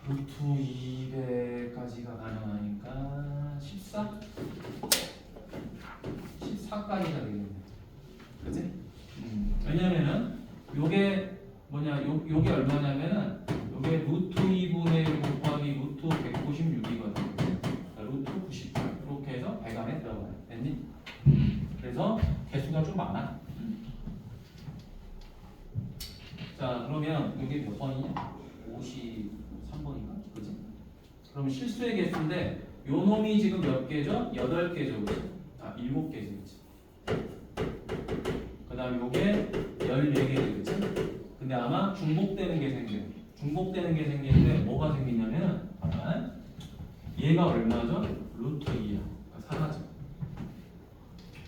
루트 200까지가 가능하니까 14? 14까지가 되겠네. 그치? 왜냐면은 요게 뭐냐, 요게 얼마냐면은 요게 루트 2분의 1 곱하기 루트 196이거든. 루트 98 이렇게 해서 100 안에 들어가요. 됐니? 그래서 개수가 좀 많아. 자, 그러면 이게 몇 번이냐? 53번인가? 그지? 그럼 실수의 개수인데 요 놈이 지금 몇 개죠? 8개죠. 그치? 아, 7개죠. 그치? 그 다음 요게 14개죠. 그치? 근데 아마 중복되는 게 생겨요. 중복되는 게 생기는데 뭐가 생기냐면 아마 얘가 얼마죠? 루트 2야. 그러니까 사라져.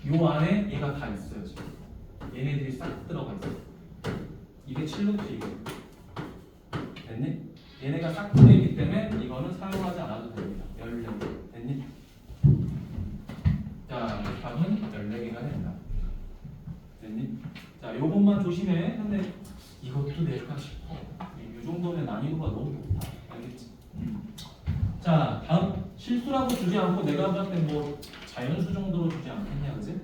요 안에 얘가 다 있어요. 지금. 얘네들이 싹 들어가 있어. 이게 7루트 2거든. 됐니? 얘네가 싹 들어있기 때문에 이거는 사용하지 않아도 됩니다. 14개. 됐니? 자, 답은 14개가 된다. 됐니? 자, 요것만 조심해. 근데 이것도 될까 싶어. 이 정도면 난이도가 너무 높다. 알겠지? 자, 다음 실수라고 주지 않고 내가 봤을 때 뭐 자연수 정도로 주지 않겠냐, 그지?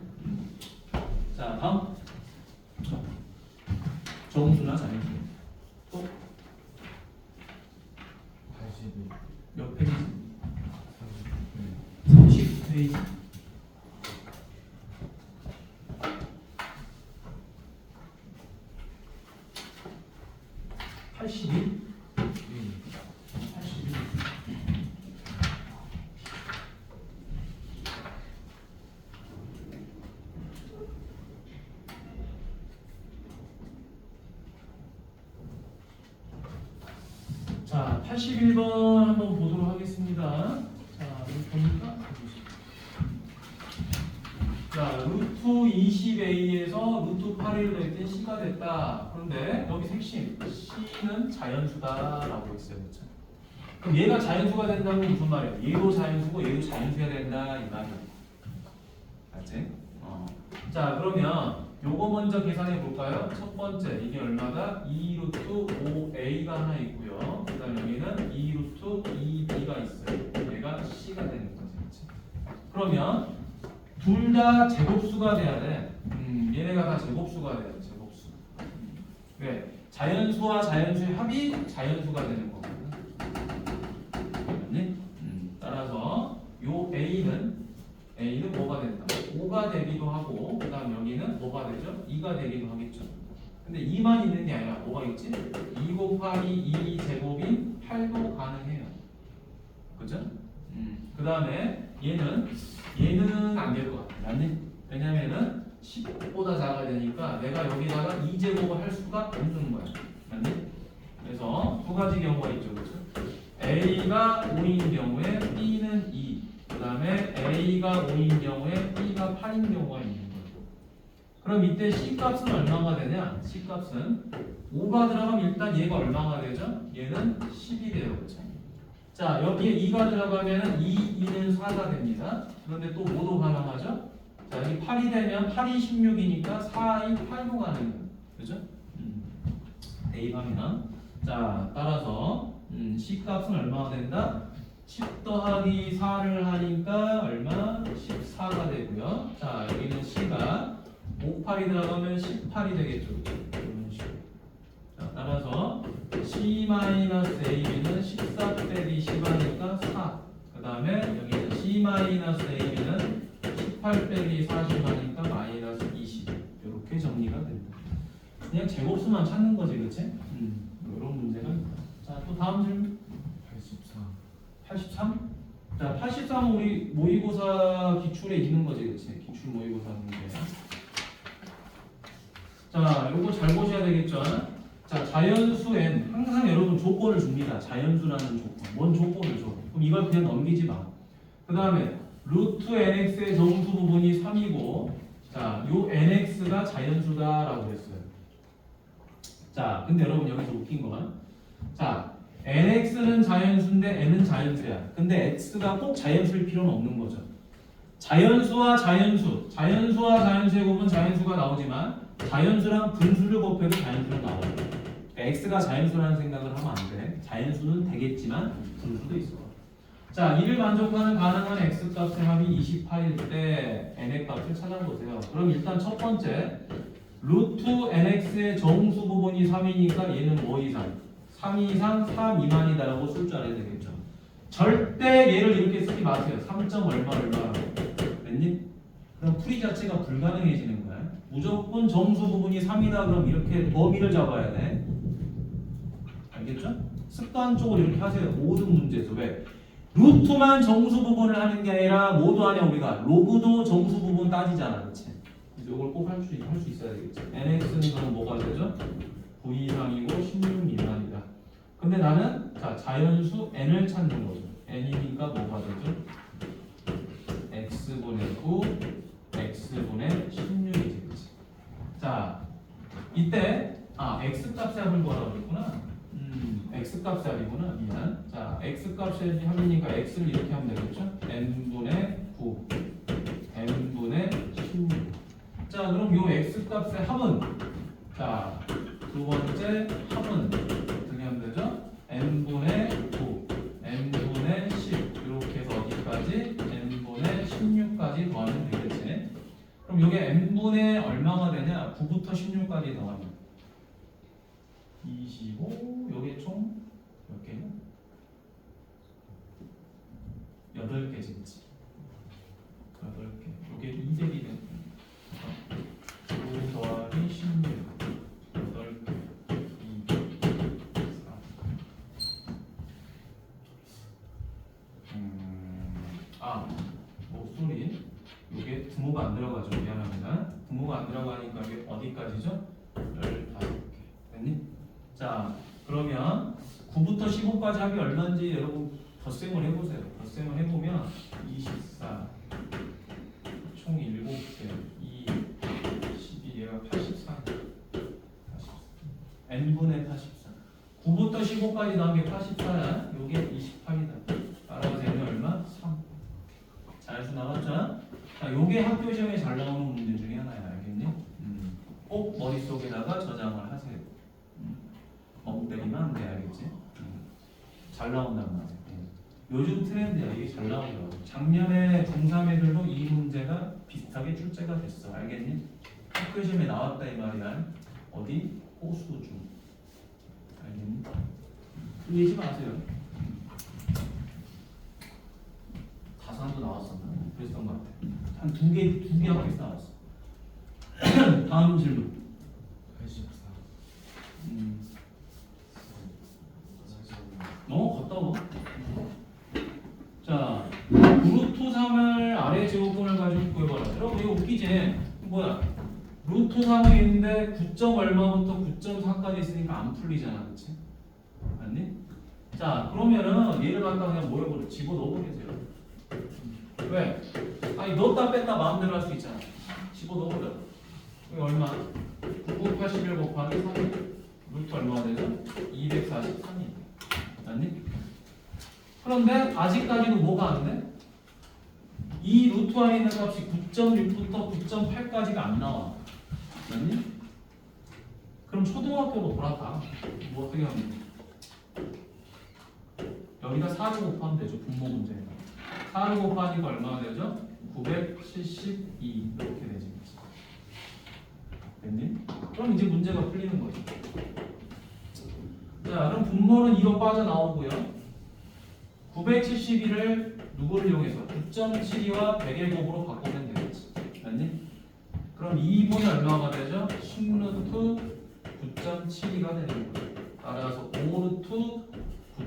자, 다음 정수나 자연수. 또 81. 몇 페이지? 30페이지. 81? 81. 자, 81번 한번 보도록 하겠습니다. 자, 여기 보니까 자, 루트 20a에서 루트 8을 낼 때 c가 됐다. 그런데 여기 핵심 c는 자연수다라고 했어요. 그렇죠? 그럼 얘가 자연수가 된다는 건 무슨 말이야? 얘도 자연수고 얘도 자연수가 된다 이 말이야. 맞지? 자, 그러면 요거 먼저 계산해 볼까요? 첫 번째 이게 얼마다? 2루트 5a가 하나 있고요. 그 다음 여기는 2루트 2b가 있어요. 얘가 c가 되는 거지. 그렇지? 그러면 둘 다 제곱수가 돼야 돼. 얘네가 다 제곱수가 돼야 돼. 제곱수. 왜? 자연수와 자연수의 합이 자연수가 되는 거거든. 맞니? 따라서 요 A는 뭐가 된다? 5가 되기도 하고 그 다음 여기는 뭐가 되죠? 2가 되기도 하겠죠. 근데 2만 있는 게 아니라 뭐가 있지? 2 곱하기 2 제곱인 8도 가능해요. 그죠? 그 다음에 얘는 안 될 것 같아. 맞니? 왜냐면은 10보다 작아야 되니까 내가 여기다가 2제곱을 할 수가 없는 거야. 맞니? 그래서 두 가지 경우가 있죠. 그렇죠? A가 5인 경우에 B는 2. 그 다음에 A가 5인 경우에 B가 8인 경우가 있는 거죠. 그럼 이때 C 값은 얼마가 되냐? C 값은 5가 들어가면 일단 얘가 얼마가 되죠? 얘는 10이 돼요. 그렇죠? 자, 여기에 2가 들어가면 2는 4가 됩니다. 그런데 또 5도 가능하죠? 자, 여기 8이 되면 8이 16이니까 4이 8도 가능해요. 그죠? A 방향. 자, 따라서 C 값은 얼마가 된다? 10 더하기 4를 하니까 얼마? 14가 되고요. 자, 여기는 C가 5, 8이 들어가면 18이 되겠죠. 이런 식으로. 자, 따라서 C-AB는 14 빼기 10하니까 4. 그 다음에 여기는 C-AB는 18 빼기 40하니까 마이너스 20. 이렇게 정리가 됩니다. 그냥 제곱수만 찾는 거지, 그치? 이런 문제가 있다. 자, 또 다음 질문. 83. 83? 자, 83은 우리 모의고사 기출에 있는 거지, 그치? 기출 모의고사 문제. 자, 요거 잘 보셔야 되겠죠? 자, 자연수 n 항상 여러분 조건을 줍니다. 자연수라는 조건. 뭔 조건을 줘? 그럼 이걸 그냥 넘기지 마. 그 다음에 루트 nx의 정수 부분이 3이고, 자, 요 nx가 자연수다라고 했어요. 자, 근데 여러분 여기서 웃긴 건, 자, nx는 자연수인데 n은 자연수야. 근데 x가 꼭 자연수일 필요는 없는 거죠. 자연수와 자연수, 자연수와 자연수의 곱은 자연수가 나오지만 자연수랑 분수를 곱해도 자연수는 나와요. 그러니까 x가 자연수라는 생각을 하면 안 돼. 자연수는 되겠지만 분수도 있어. 자, 이를 만족하는 가능한 x 값의 합이 28일 때 n의 값을 찾아보세요. 그럼 일단 첫 번째 루트 nx의 정수 부분이 3이니까 얘는 뭐 이상? 3 이상 3 미만이다라고 쓸 줄 알아야 되겠죠. 절대 얘를 이렇게 쓰지 마세요. 3점 얼마 얼마라고. 됐니? 그럼 풀이 자체가 불가능해지는 거야. 무조건 정수 부분이 3이다 그럼 이렇게 범위를 잡아야 돼. 알겠죠? 습관적으로 이렇게 하세요. 모든 문제에서. 왜? 루트만 정수 부분을 하는 게 아니라 뭐도 하냐 우리가 로그도 정수 부분 따지잖아. 그치? 그래서 이걸 꼭 할 수 있어야 되겠죠. nx는 그럼 뭐가 되죠? 9 이상이고 16 미만이다. 근데 나는 자 자연수 n을 찾는 거죠. n이니까 뭐가 되죠? x분의 9, x분의 16이 되겠지. 자, 이때 x 값의 합을 뭐라고 그랬구나. x 값의 합이구나. 미안. 자, x 값의 합이니까 x를 이렇게 하면 되겠죠? n분의 9, n분의 16. 자, 그럼 요 x 값의 합은 자, 두 번째 합은 어떻게 하면 되죠? n분의 9, n분의 10 이렇게 해서 어디까지? n분의 16까지 더하면 되겠지. 그럼 요게 n분의 얼마가 되냐? 9부터 16까지 더하면 25, 요게 총 몇 개냐? 8개지, 그치? 8개. 요게 200이 되는 9 더하기 16 8개 200 4 목소리 요게 부모가 안 들어가죠. 미안합니다. 부모가 안 들어가니까 이게 어디까지죠? 15개 됐니? 자, 그러면 9부터 15까지 합이 얼마인지 여러분 덧셈을 해보세요. 덧셈을 해보면 24 총 7개 2 12 얘가 84 n분의 84 9부터 15까지 나온 게 84야. 요게 28이다. 따라서 얘는 얼마? 3. 자연수 나왔죠? 자, 요게 학교 시험에 잘 나오는 문제 중에 하나야. 알겠니? 꼭 머릿속에다가 저장을 하세요. 멍 때리면 안 돼. 알겠지? 잘 나온단 말이야. 요즘 트렌드야. 이게 잘 나오더라고. 작년에 중3 애들도 이 문제가 비슷하게 출제가 됐어. 알겠니? 학교 시험에 나왔다 이 말이야. 어디? 호수중. 알겠니? 틀리지 마세요. 다산도 나왔었나? 그랬던 것 같아. 한 두 개 학교에서 나왔어. 다음 질문. 84. 갔다 와. 자, 루트 3을 아래 제곱근을 가지고 구해봐라. 여러분 이거 웃기지? 뭐야? 루트 3이 있는데 9점 얼마부터 9.4까지 있으니까 안 풀리잖아, 그렇지? 맞니? 자, 그러면은 얘를 갖다 그냥 뭐 해버려? 집어넣어버리세요. 왜? 아니 넣었다 뺐다 마음대로 할 수 있잖아. 집어넣어버려. 이게 얼마? 9981 곱하기 3. 루트 얼마가 되죠? 243이에요. 맞니? 그런데 아직까지도 뭐가 안 돼? 이 루트 안에 있는 값이 9.6부터 9.8까지가 안 나와. 맞니? 그럼 초등학교로 돌아가. 뭐 어떻게 하면 돼? 여기다 4를 곱하면 되죠. 분모 문제가. 4를 곱하니까 얼마가 되죠? 972 이렇게 되지. 됐니? 그럼 이제 문제가 풀리는 거죠. 자, 그럼 분모는 2로 빠져나오고요. 972를 누구를 이용해서 9.72와 100의 곱으로 바꾸면 되겠지. 맞니? 그럼 2분이 얼마가 되죠? 10루트 9.72가 되는 거예요. 따라서 5루트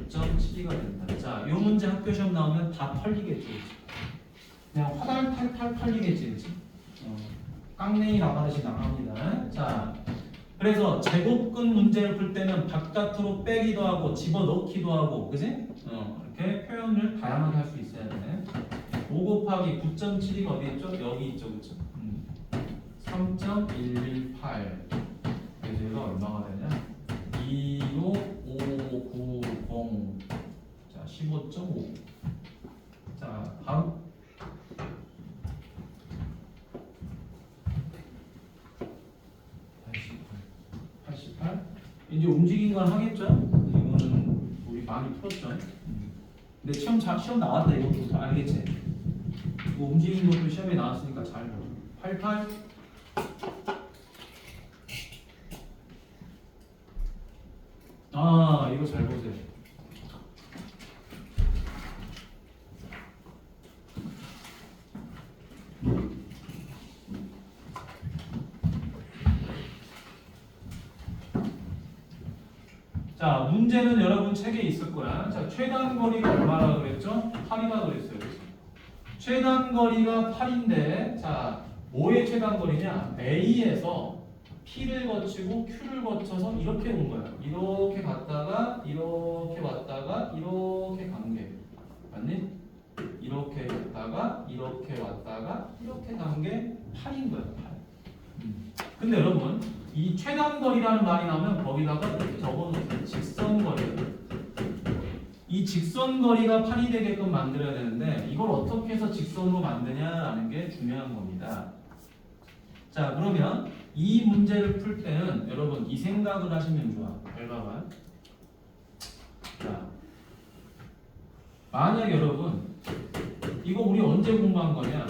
9.72가 된다. 자, 이 문제 학교 시험 나오면 다 털리겠지. 그냥 화달탈탈 털리겠지. 그치? 깡냉이 나가듯이 나갑니다. 자, 그래서 제곱근 문제를 풀 때는 바깥으로 빼기도 하고 집어넣기도 하고, 그지? 이렇게 표현을 다양하게 할 수 있어야 돼. 5 곱하기 9.72가 어디 있죠? 여기 있죠, 그쵸? 3.118. 그래서 얘가 얼마가 되냐? 26590. 자, 15.5. 자, 다음. 88. 이제 움직인 건 하겠죠? 이거는 우리 많이 풀었죠? 근데 시험 나왔다 이것도 알겠지? 이거 움직인 것도 시험에 나왔으니까 잘 봐. 88. 아, 이거 잘 보세요. 자, 문제는 여러분 책에 있을 거야. 자, 최단 거리가 얼마나 그랬죠? 8이라 그랬어요. 최단 거리가 8인데, 자, 뭐의 최단 거리냐? A에서 P를 거치고 Q를 거쳐서 이렇게 온 거야. 이렇게 갔다가 이렇게 왔다가 이렇게 간 게, 맞니? 이렇게 갔다가 이렇게 왔다가 이렇게 간 게 8인 거야. 8. 근데 여러분, 이 최단 거리라는 말이 나오면 거기다가 이렇게 적어놓으세요. 직선 거리. 이 직선 거리가 8이 되게끔 만들어야 되는데 이걸 어떻게 해서 직선으로 만드냐라는 게 중요한 겁니다. 자, 그러면 이 문제를 풀 때는 여러분 이 생각을 하시면 좋아. 잘 봐봐. 자, 만약 여러분 이거 우리 언제 공부한 거냐?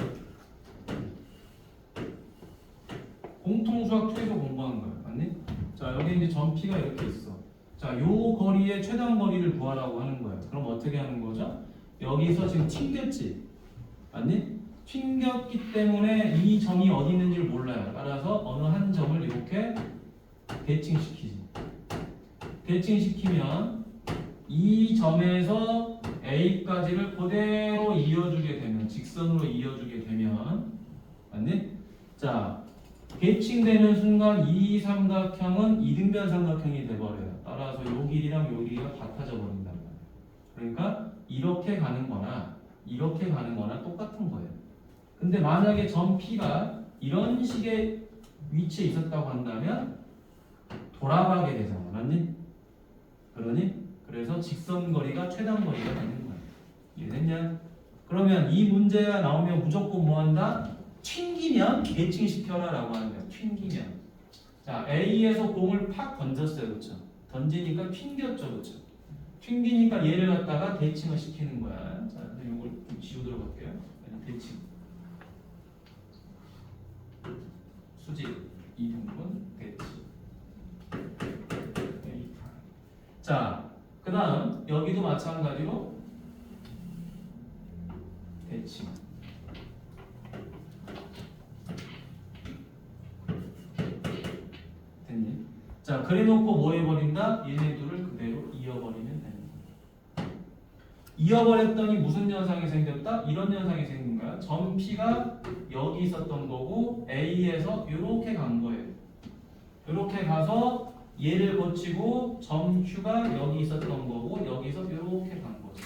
공통수학 2에서 공부한 거야. 맞니? 자, 여기 이제 점 P가 이렇게 있어. 자, 요 거리의 최단 거리를 구하라고 하는 거야. 그럼 어떻게 하는 거죠? 여기서 지금 튕겼지? 맞니? 튕겼기 때문에 이 점이 어디 있는지를 몰라요. 따라서 어느 한 점을 이렇게 대칭시키지. 대칭시키면 이 점에서 A까지를 그대로 이어주게 되면, 직선으로 이어주게 되면, 맞니? 자, 대칭되는 순간 이 삼각형은 이등변 삼각형이 돼버려요. 따라서 요 길이랑 요 길이가 같아져 버린단 말이에요. 그러니까 이렇게 가는 거나 이렇게 가는 거나 똑같은 거예요. 근데 만약에 점 P가 이런 식의 위치에 있었다고 한다면 돌아가게 되잖아. 맞니? 그러니? 그래서 직선 거리가 최단 거리가 되는 거야. 이해됐냐? 그러면 이 문제가 나오면 무조건 뭐 한다? 튕기면 대칭시켜라 라고 하는 거야. 튕기면. 자, A에서 공을 팍 던졌어요. 그렇죠? 던지니까 튕겼죠. 그렇죠? 튕기니까 얘를 갖다가 대칭을 시키는 거야. 자, 이걸 좀 지우도록 할게요. 대칭. 수직 이등분 대칭. 자, 그 다음 여기도 마찬가지로 대칭. 됐니? 자, 그래놓고 뭐 해버린다? 얘네들을 그대로 이어버리면 되는 거야. 이어버렸더니 무슨 현상이 생겼다? 이런 현상이 생긴 거야. 점 P가 여기 있었던 거고 A에서 이렇게 간 거예요. 이렇게 가서 얘를 거치고 점 Q가 여기 있었던 거고 여기서 이렇게 간 거죠.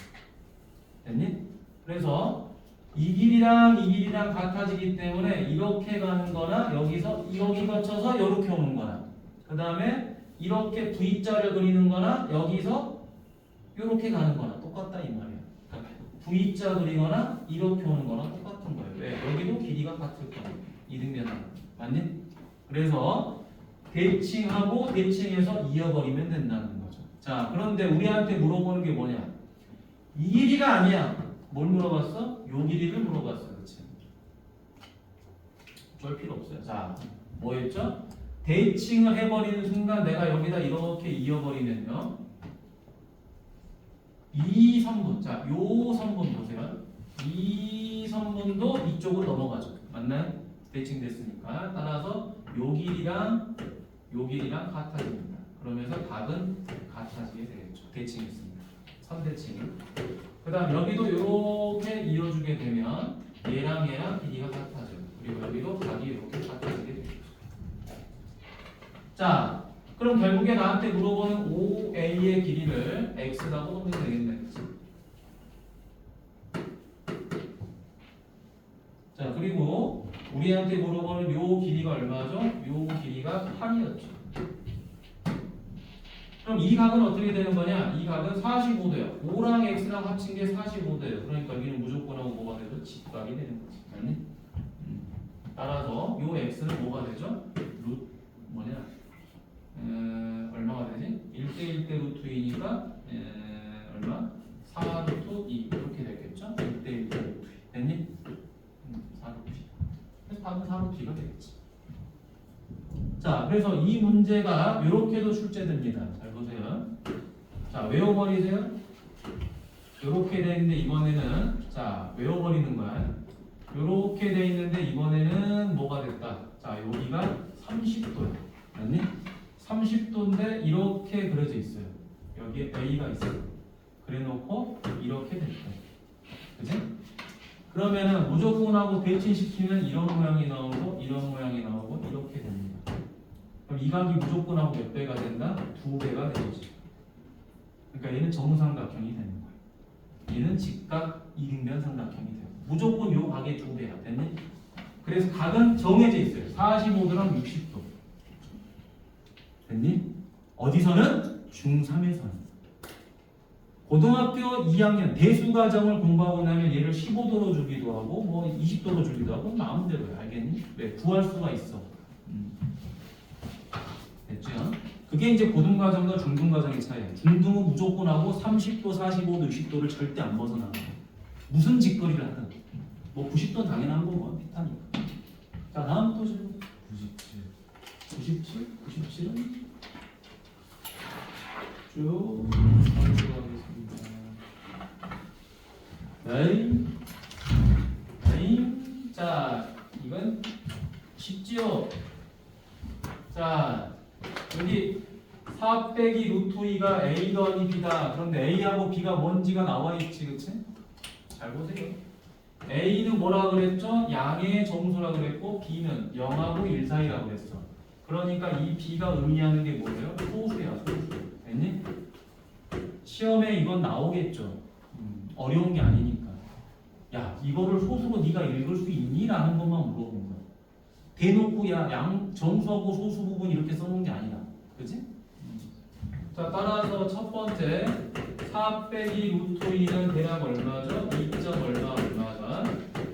됐니? 그래서 이 길이랑 같아지기 때문에 이렇게 가는 거나 여기서 여기 거쳐서 이렇게 오는 거나 그 다음에 이렇게 V자를 그리는 거나 여기서 이렇게 가는 거나 똑같다 이 말이야. 그러니까 V자 그리거나 이렇게 오는 거나 똑같은 거예요. 왜? 여기도 길이가 같을 거야. 이등변하고. 맞니? 그래서 대칭하고 대칭해서 이어버리면 된다는 거죠. 자, 그런데 우리한테 물어보는 게 뭐냐? 이 길이가 아니야. 뭘 물어봤어? 요 길이를 물어봤어. 그렇지? 쫄 필요 없어요. 자, 뭐였죠? 대칭을 해버리는 순간 내가 여기다 이렇게 이어버리면요. 이 선분, 자, 요 선분 보세요. 이 선분도 이쪽으로 넘어가죠. 맞나요? 대칭됐으니까. 따라서 요 길이랑 같아집니다. 그러면서 답은 같아지게 되겠죠. 대칭했습니다. 선대칭. 그 다음 여기도 이렇게 이어주게 되면 얘랑 길이가 같아져요. 그리고 여기도 각이 이렇게 같아지게 되겠죠. 자, 그럼 결국에 나한테 물어보는 OA의 길이를 X라고 보면 되겠네. 자, 그리고 우리한테 물어보는 요 길이가 얼마죠? 요 길이가 8이었죠. 그럼 이 각은 어떻게 되는 거냐? 이 각은 45도예요. 5랑 X랑 합친 게 45도예요. 그러니까 여기는 무조건하고 뭐가 되죠? 직각이 되는 거지. 맞니? 따라서 요 X는 뭐가 되죠? 얼마가 되지? 1대1대 루트 2니까 얼마? 4 루트 2 이렇게 되겠죠? 1대1대 루트 2 됐니? 4 루트 2 그래서 답은 4 루트 2가 되겠지. 자, 그래서 이 문제가 이렇게도 출제됩니다. 잘 보세요. 자, 외워버리세요. 이렇게 돼 있는데 이번에는 자 외워버리는 거야. 이렇게 돼 있는데 이번에는 뭐가 됐다. 자, 여기가 30도야. 맞니? 30도인데 이렇게 그려져 있어요. 여기에 A가 있어요. 그래놓고 이렇게 됐다. 그치? 그러면은 무조건하고 대칭시키면 이런 모양이 나오고 이런 모양이 나오고 이렇게 됩니다. 그럼 이 각이 무조건하고 몇 배가 된다? 2배가 되겠지. 그러니까 얘는 정삼각형이 되는 거야. 얘는 직각 이등변 삼각형이 돼요. 무조건 요 각의 2배야. 됐니? 그래서 각은 정해져 있어요. 45도랑 60도. 됐니? 어디서는? 중3에서는. 고등학교 2학년 대수과정을 공부하고 나면 얘를 15도로 주기도 하고 뭐 20도로 주기도 하고 마음대로요. 알겠니? 왜? 구할 수가 있어. 됐죠? 그게 이제 고등과정과 중등과정의 차이야. 중등은 무조건 하고 30도, 45도, 60도를 절대 안 벗어나요. 무슨 짓거리를 하든. 뭐 90도는 당연한 거고 비타니까. 자, 다음 또 질문. 97? 97은 쭉 가겠습니다. 네. 자, 이건 쉽지요. 자, 여기 4 빼기 루트 2가 A 더하기 B다. 그런데 A하고 B가 뭔지가 나와 있지, 그치? 잘 보세요. A는 뭐라 그랬죠? 양의 정수라 그랬고 B는 0하고 1 사이라고 그랬어. 그러니까 이 B가 의미하는 게 뭐예요? 소수야, 소수. 됐니? 시험에 이건 나오겠죠. 어려운 게 아니니까. 야, 이거를 소수로 네가 읽을 수 있니? 라는 것만 물어본 거야. 대놓고 야, 양 정수하고 소수 부분 이렇게 써놓은 게 아니다. 그치? 자, 따라서 첫 번째 4 빼기 루트 2는 대략 얼마죠? 2점 얼마다.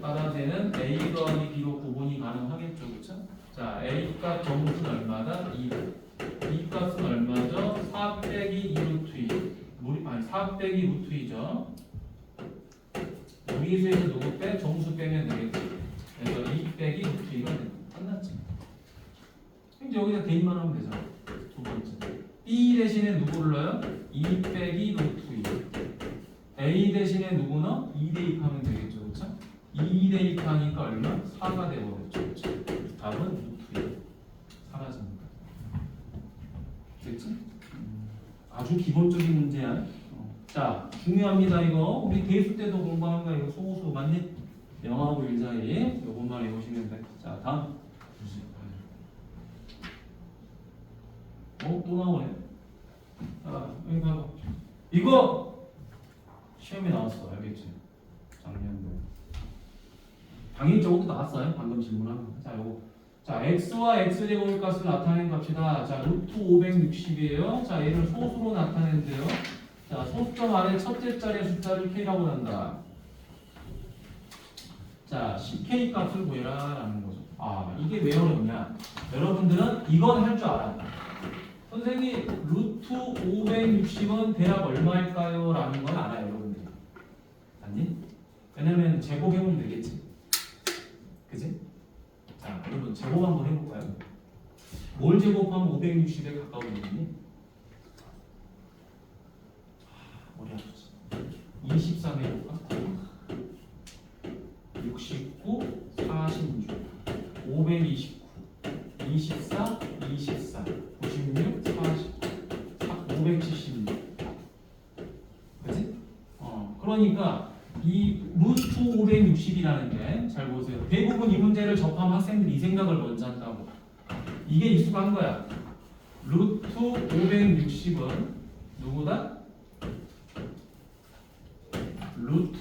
따라서 얘는 A 더하기 B로 구분이 가능하겠죠. 그쵸? 자, A 값 정수는 얼마다? 2. B 값은 얼마죠? 4 빼기 2 루트 2. 아니 4 빼기 루트 2죠. 무리수에서 누구 빼? 정수 빼면 되겠죠. 그래서 2 빼기 루트 2가 됩니다. 끝났지. 이제 여기다 대입만 하면 되잖아. 두 번째. B 대신에 누구를 넣어요? 2 빼기 루트 2. A 대신에 누구 넣어? 2 대입하면 되겠죠. 그렇죠? 2 대입하니까 얼마? 4가 되어버렸죠. 그렇죠? 답은 루트 2. 사라집니다. 됐지? 아주 기본적인 문제야. 자, 중요합니다. 이거 우리 대수 때도 공부하는 거 이거 소수 맞니? 0하고 1 사이 요것만 외우시면 돼. 자, 다음. 또 나오네. 여기 봐봐. 이거 시험에 나왔어. 알겠지? 작년도에. 당연히 저것도 나왔어요. 방금 질문한 거. 자, 요거. 자, x와 x제곱 값을 나타낸 값이다. 자, 루트 560이에요. 자, 얘를 소수로 나타낸대요. 자, 소수점 아래 첫째 자리의 숫자를 k라고 한다. 자, 10k 값을 구해라 라는 거죠. 이게 왜 어렵냐? 여러분들은 이건 할 줄 알아. 선생님, 루트 560은 대략 얼마일까요? 라는 건 알아요, 여러분들. 아니? 왜냐면 제곱해보면 되겠지. 그지? 자, 여러분 제곱 한번 해볼까요? 뭘 제곱하면 560에 가까워지니? 머리 아프지. 23 해볼까? 69, 46, 529, 24, 96, 40, 576. 그치? 그러니까 이 루트 560이라는 게 잘 보세요. 대부분 이 문제를 접하면 학생들이 이 생각을 먼저 한다고. 이게 익숙한 거야. 루트 560은 누구다? 루트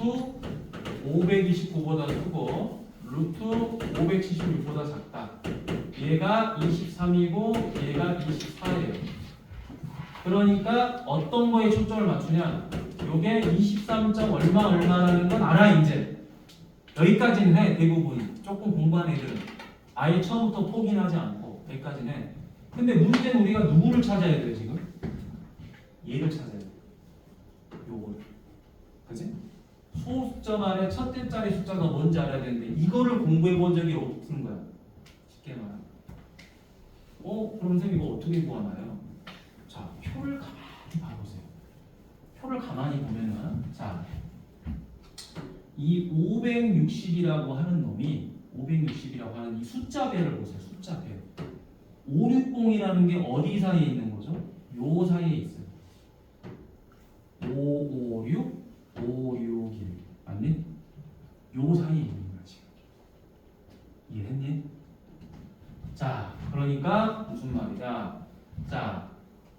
529보다 크고 루트 576보다 작다. 얘가 23이고 얘가 24예요. 그러니까 어떤 거에 초점을 맞추냐? 요게 23. 얼마라는 건 알아 이제. 여기까지는 해 대부분이. 조금 공부한 애들은 아예 처음부터 포기는 하지 않고 여기까지는 해. 근데 문제는 우리가 누구를 찾아야 돼요 지금? 얘를 찾아야 돼. 요걸. 그치? 소수점 안에 첫째 자리 숫자가 뭔지 알아야 되는데 이거를 공부해 본 적이 없는 거야. 쉽게 말하면. 그럼 선생님 이거 어떻게 구하나요? 자, 표를 가만히 봐보세요. 표를 가만히 보면은 자, 이 560이라고 하는 놈이 560이라고 하는 이 숫자배를 보세요. 숫자배. 560이라는 게 어디 사이에 있는 거죠? 요 사이에 있어요. 556, 561 맞니? 요 사이에 있는 거야 지금. 이해했니? 자, 그러니까 무슨 말이냐? 자,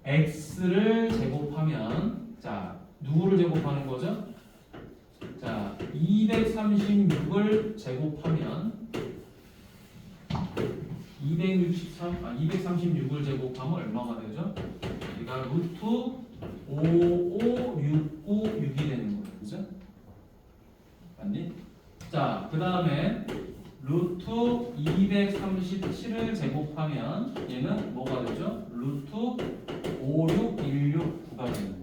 x를 제곱하면 자, 누구를 제곱하는 거죠? 자, 236을 제곱하면 236을 제곱하면 얼마가 되죠? 우리가 루트 55696이 되는 거예요. 그죠? 맞니? 자, 그 다음에 루트 237을 제곱하면 얘는 뭐가 되죠? 루트 56169가 되는 거예요.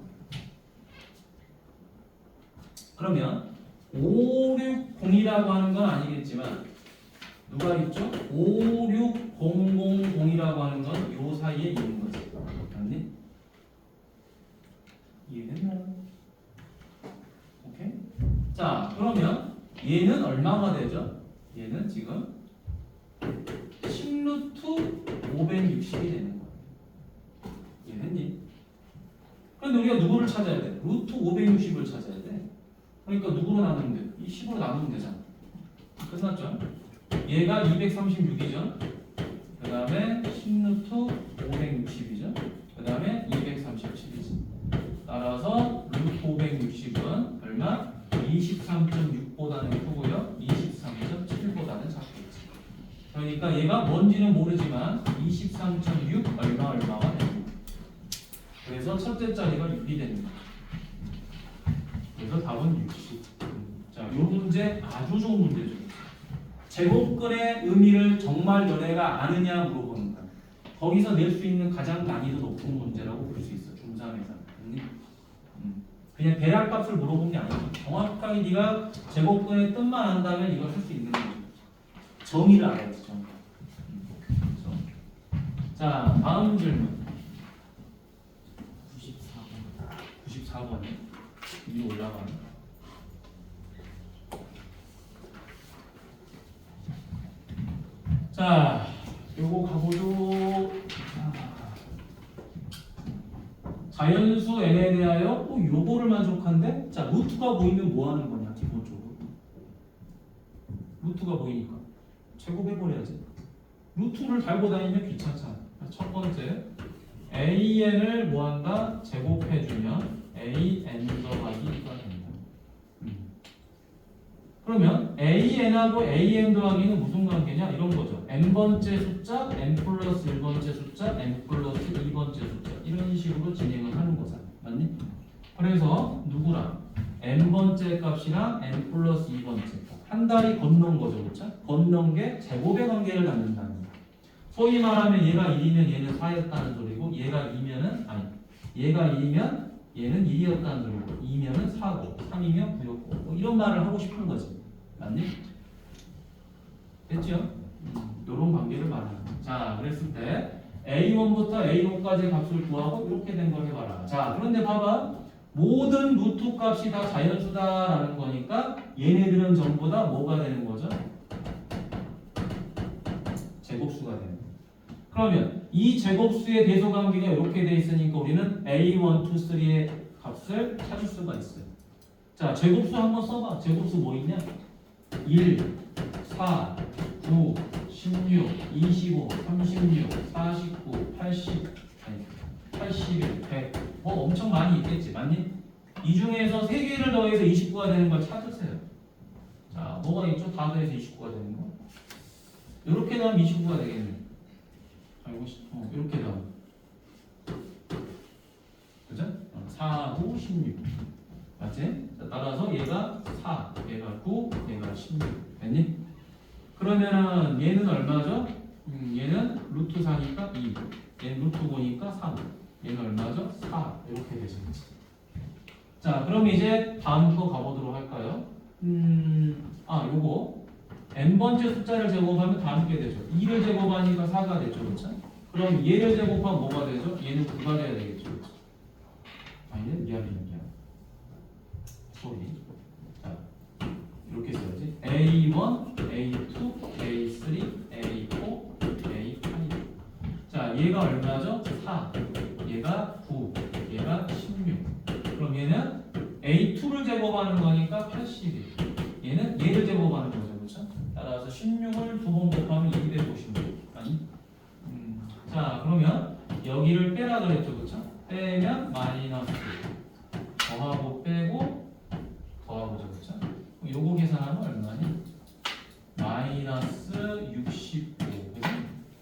그러면 560이라고 하는 건 아니겠지만 누가 있죠? 56000이라고 하는 건 요 사이에 있는 거지. 맞니? 이해됐나요? 오케이? 자, 그러면 얘는 얼마가 되죠? 얘는 지금 10루트 560이 되는 거야. 이해됐니? 그런데 우리가 누구를 찾아야 돼? 루트 560을 찾아야 돼. 그러니까 누구로 나누면 돼? 이 10으로 나누면 되잖아. 끝났죠? 얘가 236이죠. 그 다음에 10루트 560이죠. 그 다음에 237이지. 따라서 루트 560은 얼마? 23.6보다는 크고요. 23.7보다는 작겠지. 그러니까 얘가 뭔지는 모르지만 23.6 얼마가 되는 거야. 그래서 첫째 자리가 6이 되는 거야. 그래서 답은 60. 자, 이 문제 아주 좋은 문제죠. 제곱근의 의미를 정말 너네가 아느냐 물어보는 거야. 거기서 낼 수 있는 가장 난이도 높은 문제라고 볼 수 있어. 중3에서. 그냥 대략값을 물어본 게 아니고 정확하게 네가 제곱근의 뜻만 안다면 이걸 할 수 있는 거죠. 정의를 알아야지. 정의. 그렇죠? 자, 다음 질문. 94번이요. 위로 올라가는. 자, 요거 가보죠. 자연수 n에 대하여 요거를 만족한데, 자, 루트가 보이면 뭐 하는 거냐, 기본적으로. 루트가 보이니까 제곱해버려야지. 루트를 달고 다니면 귀찮잖아. 첫 번째, AN을 뭐한다? 제곱해주면 AN 더하기 2가 된다. 그러면 AN하고 AN 더하기는 무슨 관계냐? 이런 거죠. n번째 숫자, n 플러스 1번째 숫자, n 플러스 2번째 숫자 이런 식으로 진행을 하는 거잖아. 맞니? 그래서 누구랑? n번째 값이랑 n 플러스 2번째 값. 한 달이 건넌 거죠. 그렇죠? 건넌 게 제곱의 관계를 갖는다는 거야. 소위 말하면 얘가 1이면 얘는 4였다는 소리고 얘가 2면은 아니 얘가 2면 얘는 1이었다는 소리고 2면은 4고 3이면 9였고 뭐 이런 말을 하고 싶은 거지. 맞니? 됐죠? 이런 관계를 말하는 거야. 자, 그랬을 때 A1부터 A5까지의 값을 구하고 이렇게 된 걸 해봐라. 자, 그런데 봐봐. 모든 루트 값이 다 자연수다라는 거니까 얘네들은 전부 다 뭐가 되는 거죠? 제곱수가 되는 거예요. 그러면 이 제곱수의 대소관계가 이렇게 돼 있으니까 우리는 A1, 2, 3의 값을 찾을 수가 있어요. 자, 제곱수 한번 써봐. 제곱수 뭐 있냐? 1, 4, 9, 16, 25, 36, 49, 80, 81, 100. 뭐 엄청 많이 있겠지. 맞니? 이 중에서 3개를 더해서 29가 되는 걸 찾으세요. 자, 뭐가 있죠? 다 더해서 29가 되는 거. 이렇게 나오면 29가 되겠네. 이렇게 나오면. 그죠? 4, 9, 16. 맞지? 자, 따라서 얘가 4, 얘가 9, 얘가 16. 됐니? 그러면은 얘는 얼마죠? 얘는 루트 4니까 2. 얘는 루트 5니까 3. 얘는 얼마죠? 4. 이렇게 되죠. 자, 그럼 이제 다음 거 가보도록 할까요? 요거 n번째 숫자를 제곱하면 다 함께 되죠. 2를 제곱하니까 4가 되죠. 그렇죠? 그럼 얘를 제곱하면 뭐가 되죠? 얘는 9가 돼야 되겠죠. 그렇죠? 아니면 미안. 소리. 자, 이렇게 써야지. A1, A2, A3, A4, A5. 자, 얘가 얼마죠? 4. 얘가 9. 얘가 16. 그럼 얘는 A2를 제곱하는 거니까 81. 얘는 얘를 제곱하는 거죠. 그렇죠? 따라서 16을 두 번 곱하면 256. 아니? 자, 그러면 여기를 빼라 그랬죠. 그렇죠? 빼면 마이너스. 더하고 빼고 더하고죠. 그렇죠? 요거 계산하면 얼마니? 마이너스 65. 그죠?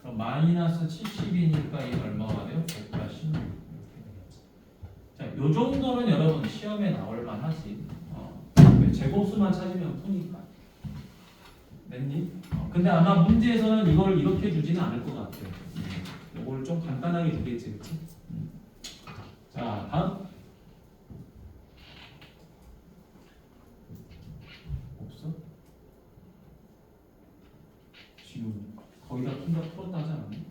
그럼 마이너스 70이니까 이게 얼마가 돼요? 186. 자, 요 정도는 여러분 시험에 나올 만하지. 제곱수만 찾으면 푸니까. 됐니? 근데 아마 문제에서는 이걸 이렇게 주지는 않을 것 같아요. 이걸 좀 간단하게 주겠지, 그렇지? 자, 다음. 없어? 지금 거기다 푼다 풀었다 하지 않았니?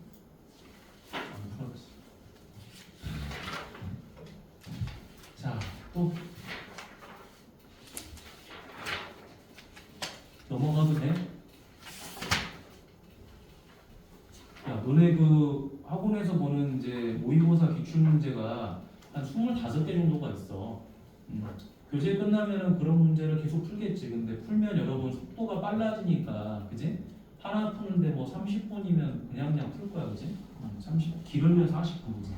안 풀었지. 자, 또 넘어가도 돼? 야, 너네 그 학원에서 보는 이제 모의고사 기출 문제가 한 25개 정도가 있어. 교재 끝나면은 그런 문제를 계속 풀겠지. 근데 풀면 여러분 속도가 빨라지니까, 그지? 하나 푸는데 뭐 30분이면 그냥 풀 거야, 그지? 30, 길으면 40분이지.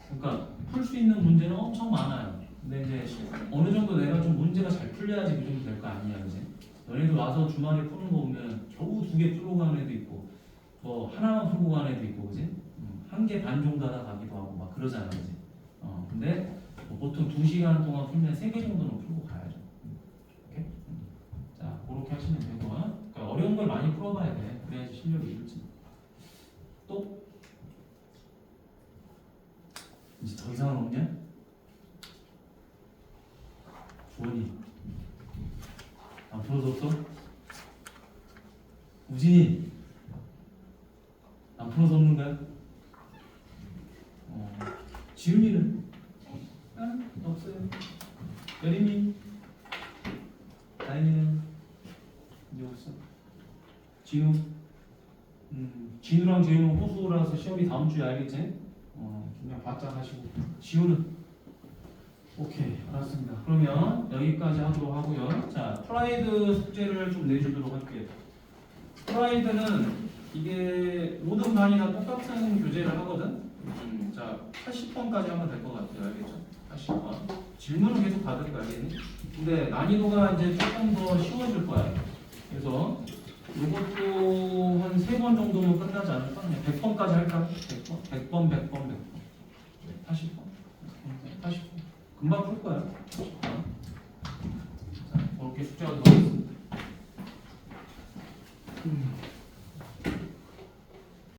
그러니까 풀 수 있는 문제는 엄청 많아요. 근데 이제 어느 정도 내가 좀 문제가 잘 풀려야지 그 정도 될 거 아니야, 그지? 너네들 와서 주말에 푸는 거 보면 겨우 2개 풀고 가는 애도 있고, 뭐 하나만 풀고 가는 애도 있고, 그지? 1개 반 정도 하다 가기도 하고 막 그러잖아, 그지? 근데 뭐 보통 2시간 동안 풀면 3개 정도는 풀고 가야죠. 오케이? 자, 그렇게 하시면 되고, 그러니까 어려운 걸 많이 풀어봐야 돼. 그래야지 실력이 있지. 또? 이제 더 이상은 없냐? 주원이 안 풀어도 없어? 우진이 안 풀어서 없는 거야? 지훈이는? 없어요. 여림이? 다인이는? 이제 없어. 진우? 진우랑 재훈은 호수라서 시험이 다음 주에 알겠지? 그냥 바짝 하시고. 지훈은? 오케이, 알았습니다. 그러면 여기까지 하도록 하고요. 자, 프라이드 숙제를 좀 내주도록 할게요. 프라이드는 이게 모든 반이 다 똑같은 교재를 하거든. 자, 80번까지 하면 될 것 같아요. 알겠죠? 80번. 질문은 계속 받을 거 알겠니? 근데 난이도가 이제 조금 더 쉬워질 거야. 그래서 이것도 한 3번 정도면 끝나지 않을까? 그냥 100번까지 할까? 100번? 100번, 100번, 100번. 80번. 80번. 금방 풀 거야. 자, 그렇게 숙제가 들어갔습니다.